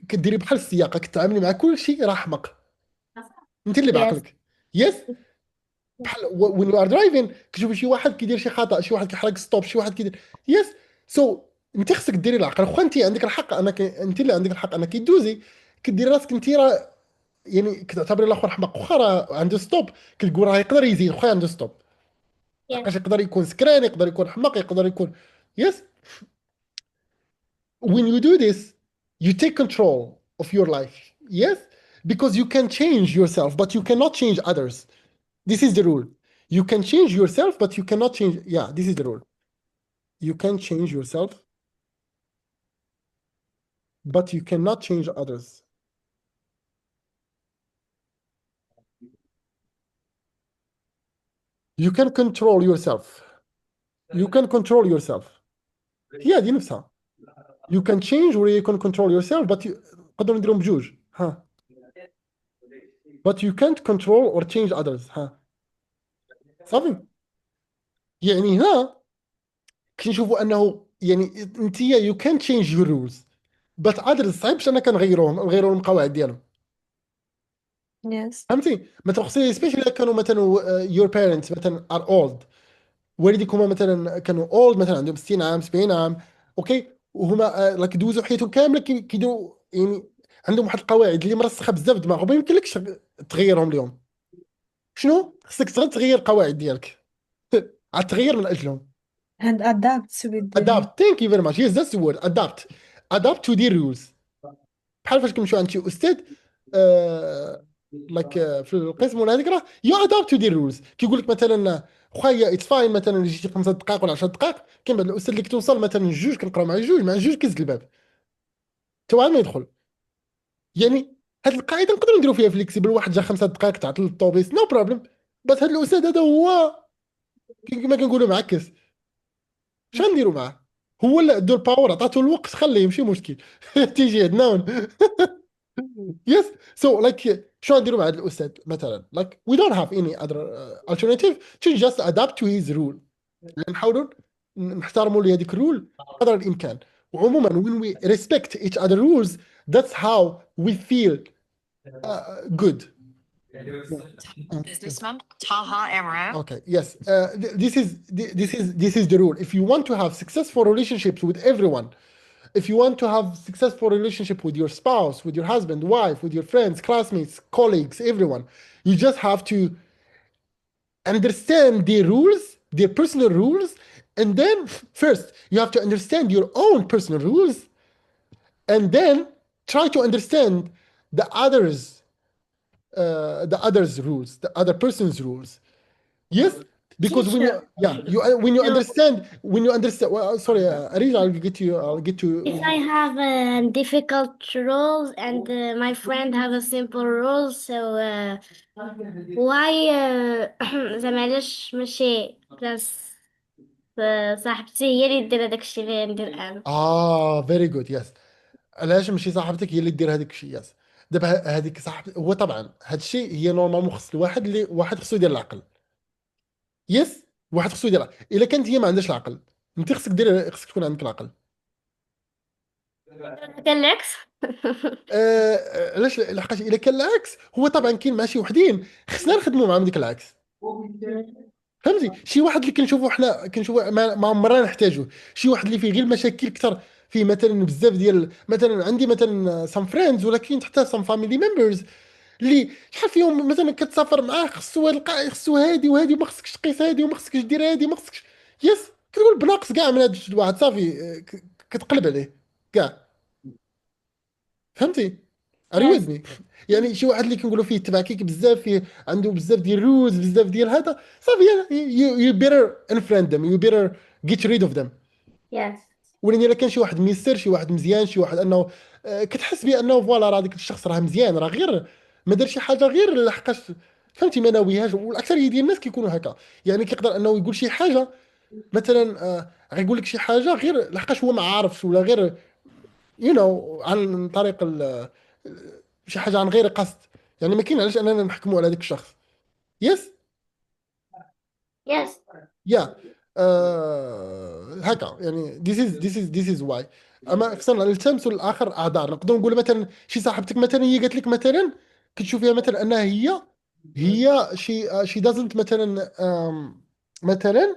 كديري بحال السياقة كتعاملي مع كل شيء راه احمق. انت اللي Yes. بعقلك. Yes. بحال when you are driving كتشوفي شي واحد كيدير شي خطأ، شي واحد كيحرك ستوب، شي واحد كيدير يس. سو انت خصك ديري العقل. واخا انت عندك الحق انك انت اللي عندك الحق انك دوزي كديري راسك انت راه يعني كتعتبري الاخر حماق، واخا راه عنده ستوب كتقول راه يقدر يزيد، واخا عنده ستوب. Yes. لحقاش يقدر يكون سكران، يقدر يكون حماق، يقدر يكون. يس. When you do this, you take control of your life. Yes, because you can change yourself, but you cannot change others. This is the rule. You can change yourself, but you cannot change. Yeah, this is the rule. You can change yourself, but you cannot change others. You can control yourself. You can control yourself. هي دي نفسها. You can change or you can control yourself, but you نقدروا نديرهم بجوج. ها. But you can't control or change others. ها. صافي. يعني هنا كنشوفوا انه يعني انت you can change your rules but others صعيب باش انا نغيروا القواعد ديالهم. Yes. فهمتي؟ مثلا خصني سبيشالي كانوا مثلا your parents مثلا are old، والديك هما مثلا كانوا old مثلا عندهم 60 عام 70 عام، اوكي، وهما لك دوزوا حياتهم كامله كيديروا يعني عندهم واحد القواعد اللي مرسخه بزاف في دماغهم، ما يمكنلكش تغيرهم اليوم. شنو خصك تغير القواعد ديالك عاد تغير من اجلهم. And adapt with the new. adapt. Thank you very much. Yes, that's the word. adapt to their rules. بحال فاش كنمشيو عند شي استاذ في القسم ولا هذيك راه يو ادابت تو دي رولز، كيقول لك مثلا خويا اتس فاين مثلا جيتي 5 دقائق ولا 10 دقائق، كاين بعض الاستاذ اللي كتوصل مثلا جوج كنقراو مع جوج كيزد الباب تو ما يدخل. يعني هاد القاعده نقدروا نديروا فيها فليكسيبل، واحد جا 5 دقائق تعطل الطوبيس نو بروبليم، بس هاد الاستاذ هذا هو كما كنقولوا معكس، اش غنديروا معاه؟ هو اللي عنده الباور، عطاتو الوقت خليه يمشي مشكل تيجي عندنا. Yes. So like شو نديروا مع هذا الأستاذ مثلا like we don't have any other alternative to just adapt to his rule. نحاولوا نحترموا لهذيك الرول قدر الإمكان. وعموما when we respect each other rules that's how we feel good. Businessman Taha Emre. Okay, yes. This is the rule. If you want to have successful relationships with everyone, if you want to have successful relationship with your spouse, with your husband, wife, with your friends, classmates, colleagues, everyone, you just have to understand their rules, their personal rules, and then first you have to understand your own personal rules, and then try to understand the others rules, the other person's rules. Yes, because when you Teacher, yeah you when you so understand well, sorry, Arija, I'll get to if I have difficult rules and my friend have a simple rules, so why زعما علاش ماشي بلاص صاحبتي هي اللي دير هداك الشيء اللي ندير انا. very good. yes. علاش ماشي صاحبتك هي اللي دير هذاك الشيء؟ يس. دابا هذيك صاحب هو طبعا هذا الشيء هي نورمالمون خص الواحد اللي واحد خصو يدير العقل. يس. واحد خصو يدير العقل. الا كانت هي ما عندهاش العقل انت خصك تكون عندك العقل. كان العكس. علاش؟ لحقاش الا كان العكس هو طبعا كاين مع شي وحدين خصنا نخدموا معاهم ديك العكس. فهمتي؟ شي واحد اللي كنشوفوا حنا كنشوفوا ما عمرنا نحتاجوه، شي واحد اللي فيه غير المشاكل اكثر، فيه مثلا بزاف ديال مثلا عندي مثلا سام فريندز ولكن حتى سام فاميلي ممبرز اللي شحال فيهم مثلا كتسافر معاه خصو هاد خصو هادي وهادي، وما خصكش تقيس هادي وما خصكش دير هادي وما خصكش. يس. كتقول بناقص كاع من هاد الواحد صافي كتقلب عليه كاع. فهمتي؟ اري Yes. وذ مي؟ يعني شي واحد اللي كنقولوا فيه تبع كيك بزاف، فيه عنده بزاف ديال الرولز بزاف ديال هذا صافي you better unfriend them, you better get rid of them. Yes. ولكن الا كان شي واحد ميسر، شي واحد مزيان، شي واحد انه كتحس بانه فوالا راه داك الشخص راه مزيان، راه غير ما دار شي حاجه غير لحقاش فهمتي ما ناويهاش، والاكثريه ديال الناس كيكونوا هكا. يعني كيقدر انه يقول شي حاجه مثلا غيقول لك شي حاجه غير لحقاش هو ما عارفش، ولا غير عن طريق شي حاجه عن غير قصد. يعني ما كاين علاش اننا نحكموا على ذاك الشخص. يس. Yes. يا هكا يعني this is why. اما خصنا نلتمسوا الاخر اعذار. نقدر نقول مثلا شي صاحبتك مثلا هي قالت لك مثلا كتشوفيها مثلا انها هي شي دازنت مثلا مثلا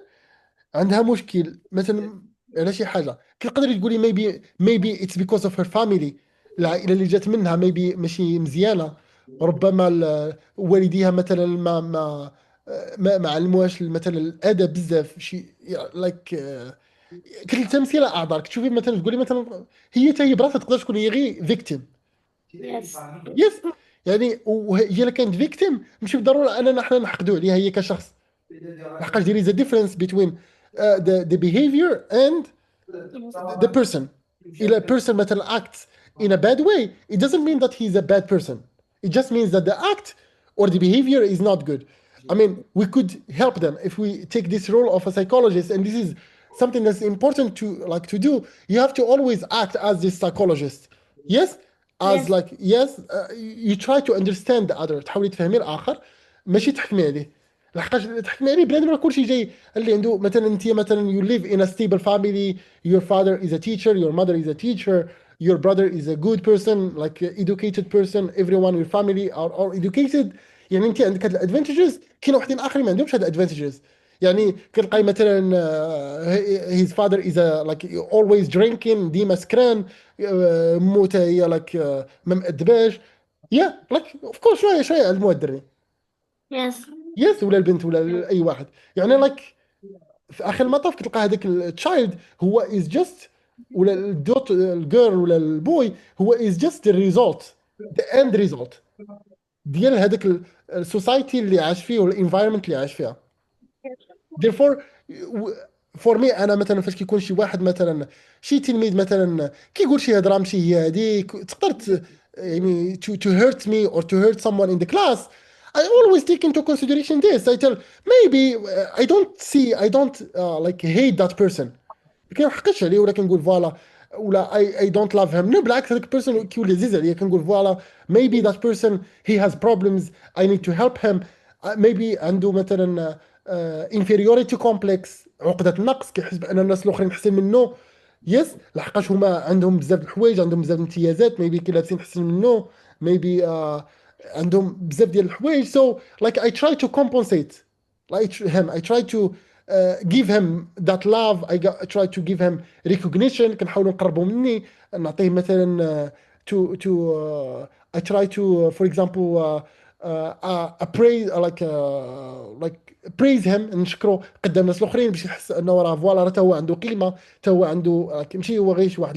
عندها مشكل مثلا على شي حاجه، كتقدري تقولي maybe it's because of her family، العائله اللي جات منها maybe ماشي مزيانه، ربما والديها مثلا ما علموهاش مثلا الادب بزاف شي لايك. كنت تمثيل اعذار تشوفي مثلا تقولي مثلا هي حتى هي براسها تقدر تكون هي غير فيكتيم. Yes. يس. يعني وهي اللي كانت فيكتيم مش بالضروره اننا احنا نحقدوا عليها هي كشخص، لحقاش there is a difference between the behavior and the person. إذا a person مثلا acts in a bad way, it doesn't mean that he's a bad person. It just means that the act or the behavior is not good. I mean, we could help them if we take this role of a psychologist, and this is something that's important to do. You have to always act as this psychologist. Yes, as Yes. like yes, you try to understand the other. تحاولي تفهمي الآخر ماشي تحكمي عليه. لحقاش تحكمي عليه بنادم راه كلشي جاي اللي عنده مثلا انت مثلا you live in a stable family, your father is a teacher, your mother is a teacher, your brother is a good person, like educated person, everyone in your family are all educated. يعني انت عندك هاد الادفانتجز، كاين وحدين اخرين ما عندهمش هاد الادفانتجز. يعني كتلقاي مثلا his father is a like always drinking ديما سكران، موته هي like ما مأدباش. like of course شويه شويه علموا الدري. Yes. يس ولا البنت ولا اي واحد يعني لايك في اخر المطاف كتلقى هذاك التشايلد هو از جاست، ولا الدوت الجيرل ولا البوي هو از جاست الريزولت، ذا اند ريزولت ديال هذاك السوسايتي اللي عاش فيه والانفايرمنت اللي عاش فيها. therefore فور مي انا مثلا فاش كيكون شي واحد مثلا شي تلميذ مثلا كيقول شي هضره ماشي هي هذيك تقدر يعني to hurt me or to hurt someone in the class. I always take into consideration this. I tell maybe I don't like hate that person. كنحقدش عليه ولا كنقول فوالا ولا I don't love him. No, بالعكس هذاك البيرسون كيولي عزيز عليا كنقول فوالا maybe that person he has problems, I need to help him. maybe عنده مثلا inferiority complex، عقدة النقص، كيحس بأن الناس الآخرين أحسن منه. يس لحقاش هما عندهم بزاف الحوايج، عندهم بزاف الامتيازات، maybe كي لابسين أحسن منه، maybe عندهم بزاف ديال الحوايج. so like I try to compensate like him. I try to give him that love. I try to give him recognition. كنحاولوا نقربوا مني نعطيه مثلا I try to for example praise like praise him نشكره قدام الناس الاخرين باش يحس انه راه فوالا راه هو عنده قيمه، هو عنده ماشي هو غير شي واحد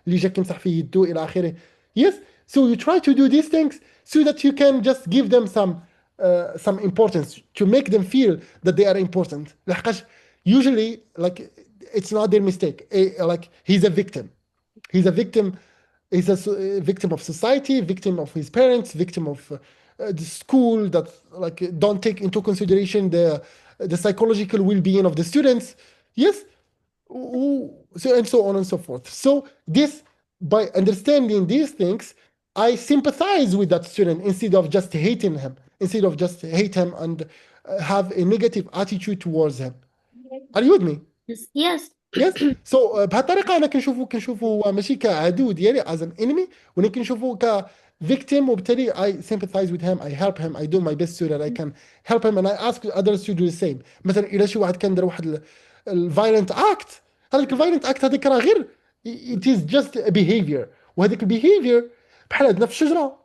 اللي جا كيمسح فيه يدو الى اخره. yes. so you try to do these things so that you can just give them some importance to make them feel that they are important. لحقاش usually like it's not their mistake. Like he's a victim. He's a victim. He's a victim of society, victim of his parents, victim of the school that like don't take into consideration the psychological well-being of the students. Yes. So and so on and so forth. So this, by understanding these things, I sympathize with that student instead of just hating him, instead of just hate him and have a negative attitude towards him. Are you with me? Yes. Yes. Yes. So بهالطريقه انا كنشوفه هو ماشي كعدو ديالي as an enemy، ولكن كنشوفه ك victim، وبالتالي I sympathize with him, I help him, I do my best so that I can help him and I ask others to do the same. مثلا الى شي واحد كان دار واحد الفايلنت اكت، هذاك الفايلنت اكت هذاك راه غير it is just a behavior، وهذاك البيهيفير بحال عندنا في الشجره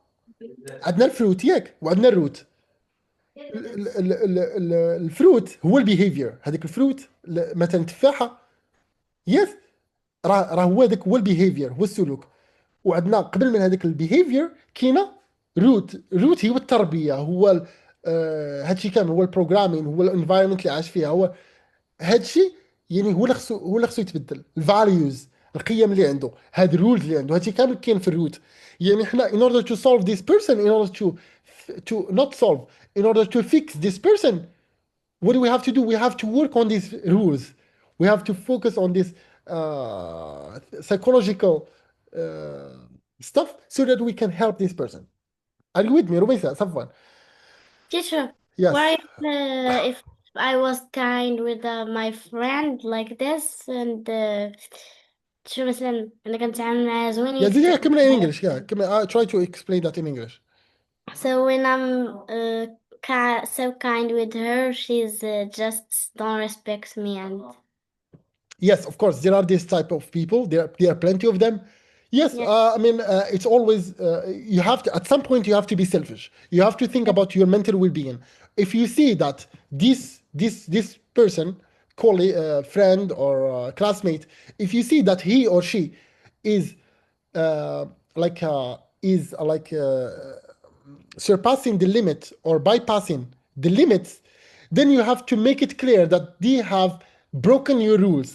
عندنا الفروت ياك وعندنا الروت. الفروت هو البيهيفير، هذاك الفروت مثلا التفاحه يس راه هو هذاك هو البيهيفير هو السلوك. وعندنا قبل من هذاك البيهيفير كاينه روت هو التربيه، هو هادشي كامل هو البروغرامين، هو الانفايرمنت اللي عاش فيها، هو هادشي يعني هو اللي خصو يتبدل. الفاليوز القيم اللي عنده، هاد الرولز اللي عنده، هادشي كامل كاين في الروت. يعني حنا in order to solve this person, in order to not solve, in order to fix this person, what do we have to do? We have to work on these rules. We have to focus on this psychological stuff so that we can help this person. Are you with me, رميسة صفوان? Teacher, Yes. what if I was kind with my friend like this and شو مثلا أنا كنت عامل معاه زوين Yeah, yeah, come in English. Yeah, come in. I try to explain that in English. So when I'm so kind with her, she's just don't respect me and Yes, of course, there are this type of people. There are plenty of them. Yes, I mean, it's always, you have to, at some point, you have to be selfish. You have to think about your mental well-being. If you see that this person, colleague, friend, or classmate, if you see that he or she is surpassing the limit or bypassing the limits, then you have to make it clear that they have broken your rules.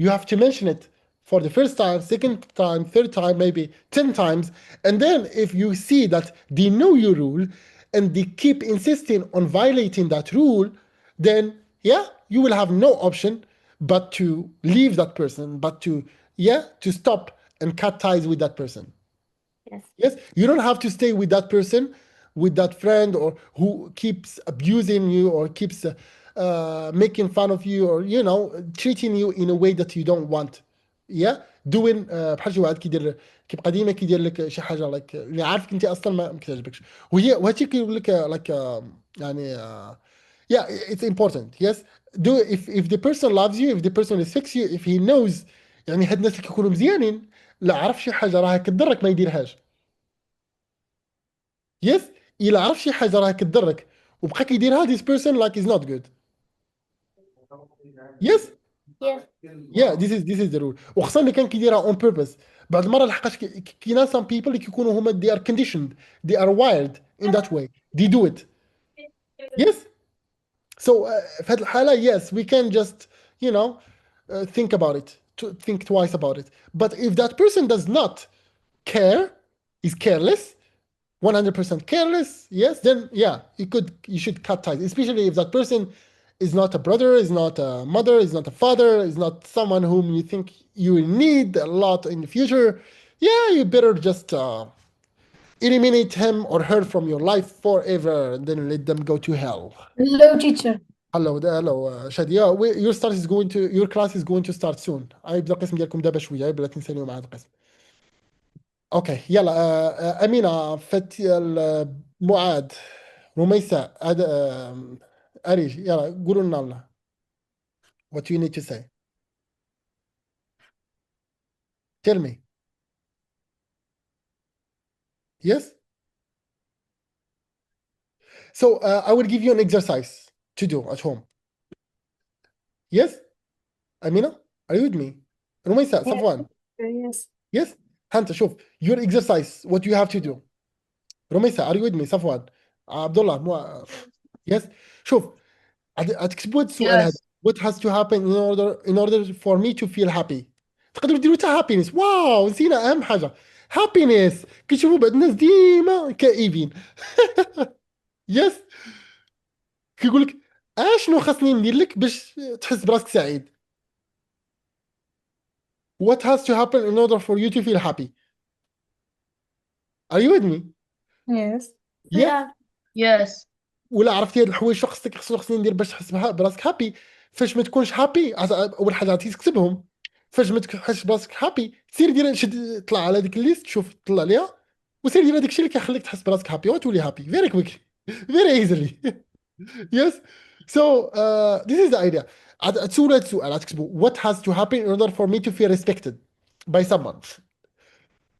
You have to mention it for the first time, second time, third time, maybe 10 times. And then if you see that they know your rule and they keep insisting on violating that rule, then yeah, you will have no option but to leave that person, but to stop and cut ties with that person. Yes. Yes, you don't have to stay with that person, with that friend, or who keeps abusing you or keeps making fun of you, or treating you in a way that you don't want. Yeah, doing بحال شي واحد كيبقى ديما كيدير لك شي حاجه اللي عارفك انت اصلا ما كتعجبكش، وهادشي كيقول لك يعني yeah, it's important. Yes, do if the person loves you, if the person respects you, if he knows يعني هاد الناس اللي كيكونوا مزيانين، لا عرف شي حاجه راها كضرك ما يديرهاش. يس، الا عرف شي حاجه راها كضرك وبقى كيديرها this person like is not good. يس Yes. yeah, this is the rule. وخصوصا اللي كان كيديرها on purpose. بعض المرات لحقاش كاينه some people اللي كيكونوا هما they are conditioned, they are wired in that way, they do it. Yes, so في هذه الحاله yes, we can just think about it, to think twice about it. But if that person does not care, is careless, 100% careless, yes, then yeah, you should cut ties, especially if that person is not a brother, is not a mother, is not a father, is not someone whom you think you will need a lot in the future. Yeah, you better just eliminate him or her from your life forever and then let them go to hell. Hello, teacher. hello شادية. your class is going to start soon. غيبدا القسم ديالكم دابا شويه، غير بلاتي نساليو مع هذا القسم. اوكي يلا امينه، فتي، معاذ، رميسة، اريج، يلا قولوا لنا what you need to say. Tell me. Yes, so I will give you an exercise to do at home. Yes, امينه, are you with me? رميسة، صفوان. Yes. Yes, هانت شوف your exercise what you have to do. رميسة, are you with me? صفوان، عبد الله، yes, شوف هتكتبوا السؤال هذا. Yes. What has to happen in order for me to feel happy. تقدروا ديروا حتى happiness. واو، نسينا اهم حاجه happiness. كيشوفوا بعض الناس ديما كئيبين. يس، كيقول لك اشنو خاصني ندير لك باش تحس براسك سعيد. What has to happen in order for you to feel happy? Are you with me? Yes. Yeah. Yes. ولا عرفتي هاد الحوايج شنو خصني ندير باش تحس براسك هابي. فاش ما تكونش هابي، اول حاجه غادي تكتبهم. فاش ما تحسش براسك هابي، سير دير طلع على ديك الليست، شوف طلع عليها وسير دير هذاك الشيء اللي كيخليك تحس براسك هابي وتولي هابي فيري كويك فيري ايزلي. يس، سو this is the idea. تسولوا هذا السؤال، غتكتبوا what has to happen in order for me to feel respected by someone،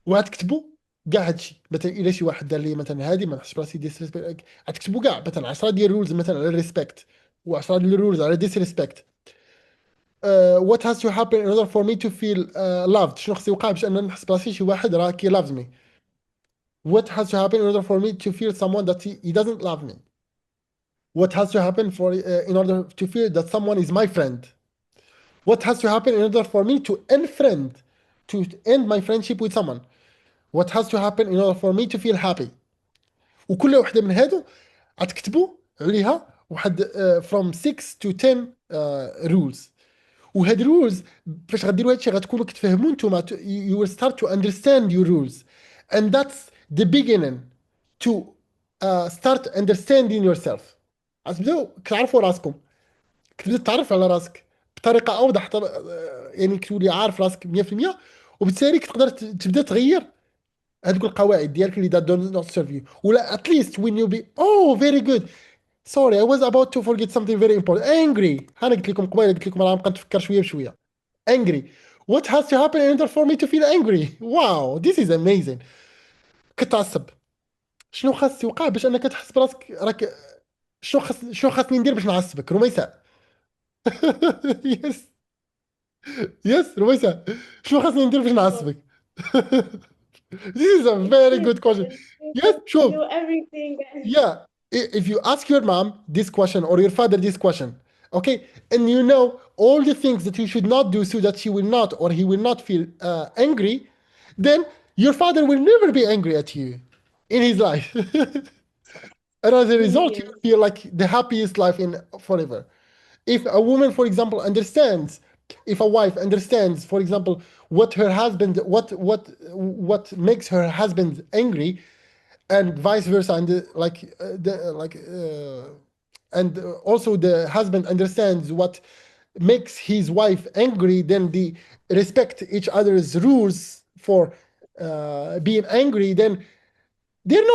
وغتكتبوا كاع هادشي. مثلا الا شي واحد دار لي مثلا هادي ما نحسش براسي ديسريسبكت، غتكتبوا كاع مثلا 10 ديال الرولز مثلا على الريسبكت و10 ديال الرولز على ديسريسبكت. what has to happen in order for me to feel loved، شنو خص يوقع باش انا نحس براسي شي واحد راه كي loves me. what has to happen in order for me to feel someone that he doesn't love me. what has to happen for in order to feel that someone is my friend. what has to happen in order for me to end my friendship with someone. what has to happen in order for me to feel happy. وكل وحده من هادو غتكتبوا عليها واحد from 6 to 10 rules. وهاد rules فاش غديروا هادشي غتكونوا كتفهموا نتوما you will start to understand your rules, and that's the beginning to start understanding yourself. غتبداو كتعرفوا راسكم، كتبدا تعرف على راسك بطريقه اوضح، يعني كتولي عارف راسك 100%، وبالتالي كتقدر تبدا تغير هذوك القواعد ديالك اللي that do not serve you. ولا at least when you be very good, sorry I was about to forget something very important, angry. انا قلت لكم قبيله، قلت لكم راه نبقى نتفكر شويه بشويه. angry what has to happen in order for me to feel angry? Wow, this is amazing. كتعصب شنو خاص يوقع باش انك تحس براسك راك شنو خاصني ندير باش نعصبك رميسة؟ يس يس رميسة، شنو خاصني ندير باش نعصبك؟ This is a very good question. Yes, You شوف. know everything. Yeah, if you ask your mom this question or your father this question, okay, and you know all the things that you should not do so that she will not or he will not feel angry, then your father will never be angry at you in his life. And as a result, you Yes. feel like the happiest life in forever. If a woman, for example, understands, if a wife understands, for example, what her husband, what makes her husband angry, and vice versa, and and also the husband understands what makes his wife angry, then they respect each other's rules for being angry, then they're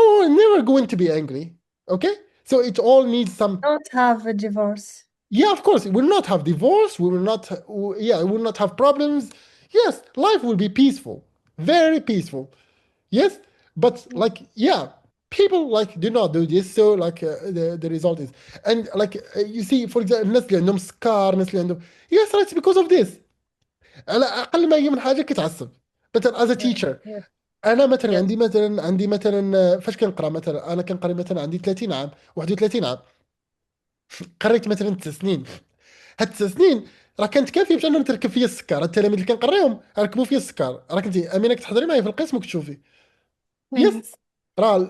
never going to be angry. Okay, so it all needs some. Don't have a divorce. Yeah, of course, we will not have divorce. We will not. Yeah, we will not have problems. Yes, life will be peaceful, very peaceful. Yes, but like, yeah, people like do not do this. So like the result is, and like you see, for example, الناس اللي عندهم سكر، الناس اللي عندهم yes, it's because of this. على أقل ما هي من حاجة كتعصب. مثلا as a teacher، Yes. أنا مثلا عندي مثلا فاش كنقرا مثلا، أنا كنقري مثلا عندي 30 عام 31 عام، قريت مثلا 9 سنين. هاد 9 سنين راه كانت كافيه باش انهم تركب فيا السكر. التلاميذ اللي كنقريهم ركبوا فيا السكر. راه كنتي امينه كتحضري معايا في القسم وكتشوفي. يس، راه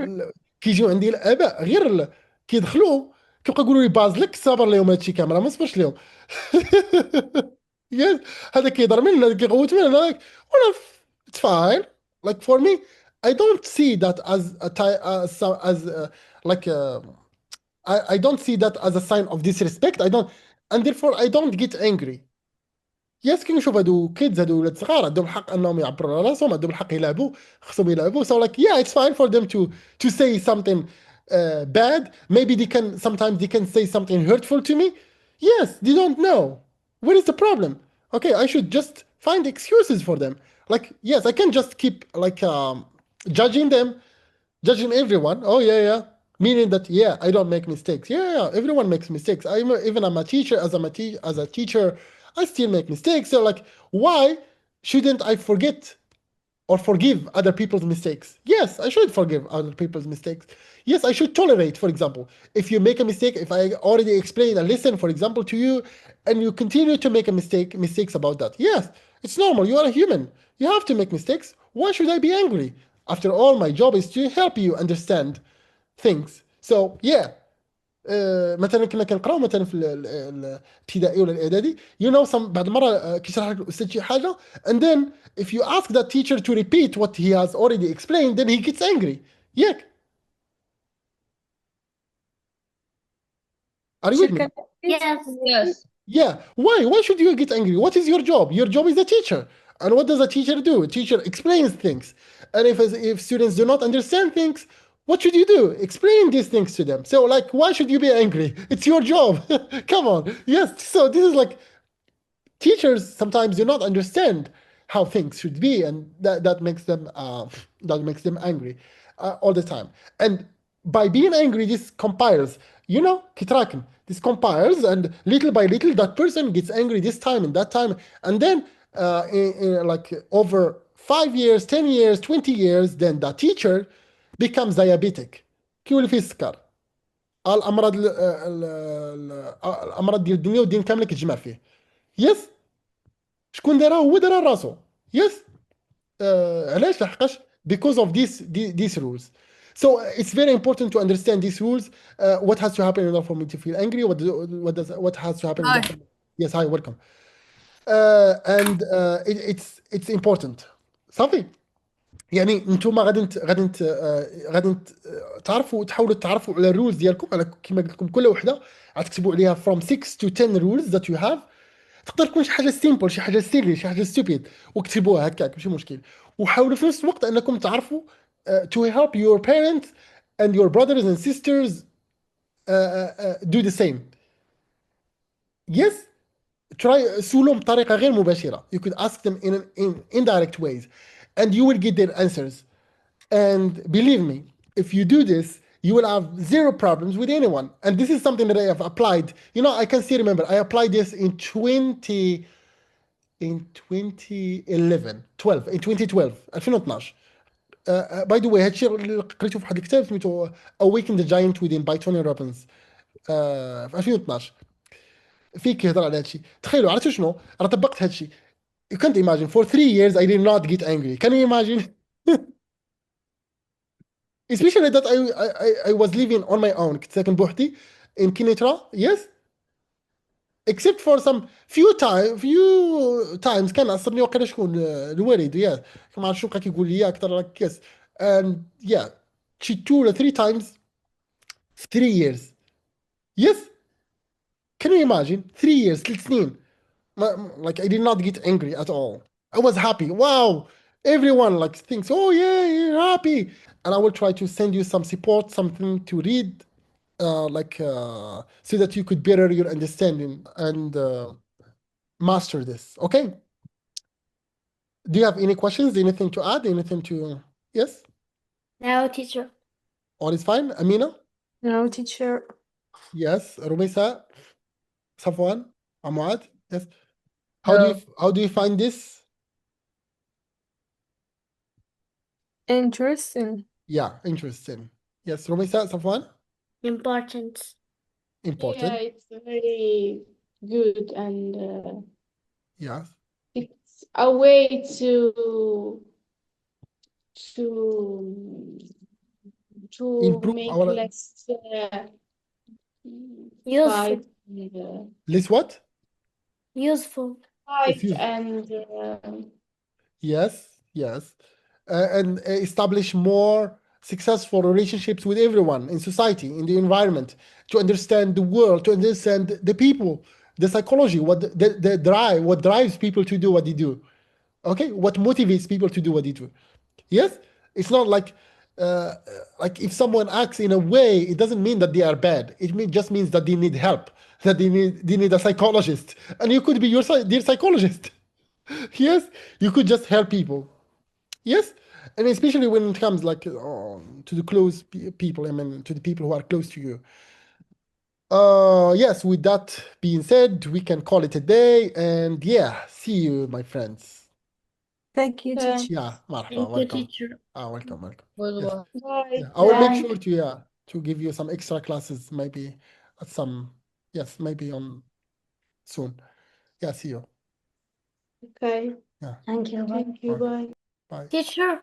كيجيو عندي الاباء غير كيدخلوا كيبقاو يقولوا لي بازلك صابر لهم هادشي كامل، راه ما صبرش لهم. يس، هذا كيهضر من هذا كيغوت من هذاك، وانا it's fine. Like for me, I don't see that as a like I don't see that as a sign of disrespect. I don't, and therefore I don't get angry. يس، كي نشوف هادو كيدز، هادو ولاد صغار عندهم الحق انهم يعبروا على راسهم، عندهم الحق يلعبوا، خصهم يلعبوا. So like yeah, it's fine for them to say something bad. Maybe they can sometimes they can say something hurtful to me. Yes, they don't know. What is the problem? Okay, I should just find excuses for them. Like yes, I can just keep like judging them, judging everyone. Oh yeah, yeah. Meaning that yeah, I don't make mistakes. Yeah, yeah, everyone makes mistakes. I'm a teacher. As a teacher, I still make mistakes. So like, why shouldn't I forget or forgive other people's mistakes? Yes, I should forgive other people's mistakes. Yes, I should tolerate. For example, if you make a mistake, if I already explained a lesson, for example, to you, and you continue to make mistakes about that. Yes, it's normal. You are a human. You have to make mistakes. Why should I be angry? After all, my job is to help you understand things. So yeah, مثلا كنا كنقراو مثلا في الابتدائي ولا الاعدادي، you know some بعد مره كيشرح لك الاستاذ شي حاجه and then if you ask that teacher to repeat what he has already explained, then he gets angry. ياك؟ Are you with me? Yes. Yes. Yeah. Why should you get angry? What is your job? Your job is a teacher. And what does a teacher do? A teacher explains things. And if students do not understand things, what should you do? Explain these things to them. So like, why should you be angry? It's your job. Come on. Yes. So this is like, teachers sometimes do not understand how things should be, and that makes them angry all the time. And by being angry, this compiles, you know, kitarakim. This compiles, and little by little, that person gets angry this time and that time, and then in like over 5 years, 10 years, 20 years, then that teacher becomes diabetic. كيولي فيه السكر. الامراض ديال الدنيا والدين كامله كتجمع فيه. يس، شكون دارها؟ هو دارها راسو. يس. علاش؟ لحقاش because of these rules. So it's very important to understand these rules. What has to happen in order for me to feel angry? What has to happen? Hi. Yes, hi, welcome. And it's important. صافي. يعني انتم غادي تعرفوا، تحاولوا تعرفوا على الرولز ديالكم، على كما قلت لكم كل وحده غتكتبوا عليها from 6 to 10 rules that you have. تقدر تكون شي حاجه سيمبل، شي حاجه سيلي، شي حاجه ستوبيد، وكتبوها هكاك ماشي مشكل. وحاولوا في نفس الوقت انكم تعرفوا to help your parents and your brothers and sisters do the same. Yes, try سولهم بطريقة غير مباشرة. You could ask them in indirect ways and you will get their answers. And believe me, if you do this, you will have zero problems with anyone. And this is something that I have applied. You know, I can still remember I applied this in 2011 12 in 2012 2012. باي ذا واي هادشي اللي قريته في واحد الكتاب سميتو Awaken the Giant Within by Tony Robbins في 2012. فيه كيهضر على هادشي. تخيلوا عرفتوا شنو؟ راه طبقت هادشي. You can't imagine for 3 years I did not get angry. Can you imagine? Especially that I was living on my own. كنت ساكن بوحدي in Kinitra. Yes. Except for some few times كان عصرني وقيلا شكون الوالد يا ما عرفتش شنو بقى كيقول لي اكثر كاس. And yeah, she 2 or 3 times 3 years. Yes. Can you imagine 3 years 3 سنين like I did not get angry at all. I was happy. Wow. Everyone like thinks, oh yeah, you're happy. And I will try to send you some support, something to read, so that you could better your understanding and master this. Okay. Do you have any questions? Anything to add? Anything to? Yes. No, teacher. All is fine. Amina. No, teacher. Yes. Rumisa. Safwan. Amuad. Yes. No. How do you find this? Interesting. Yeah, interesting. Yes, Rumisa, Safwan. Important. Important. Yeah, it's very good and Yes. it's a way to Improve make our less Useful. fight and list what? Useful. fight Excuse. and Yes, yes. And establish more successful relationships with everyone in society, in the environment, to understand the world, to understand the people, the psychology, the drive, what drives people to do what they do. Okay, what motivates people to do what they do. Yes, it's not like if someone acts in a way, it doesn't mean that they are bad. It just means that they need help, that they need a psychologist, and you could be their psychologist. Yes, you could just help people. Yes, and especially when it comes to the close people. I mean, to the people who are close to you. Yes. With that being said, we can call it a day, and yeah, see you, my friends. Thank you, teacher. Yeah, marhaba, Thank you, welcome. teacher. Welcome. Goodbye. bye. Yeah, I will make Bye. sure to give you some extra classes, maybe at some, yes, maybe on soon. Yeah, see you. Okay. Yeah, Thank you. Thank you. Okay. Bye. Bye. Teacher.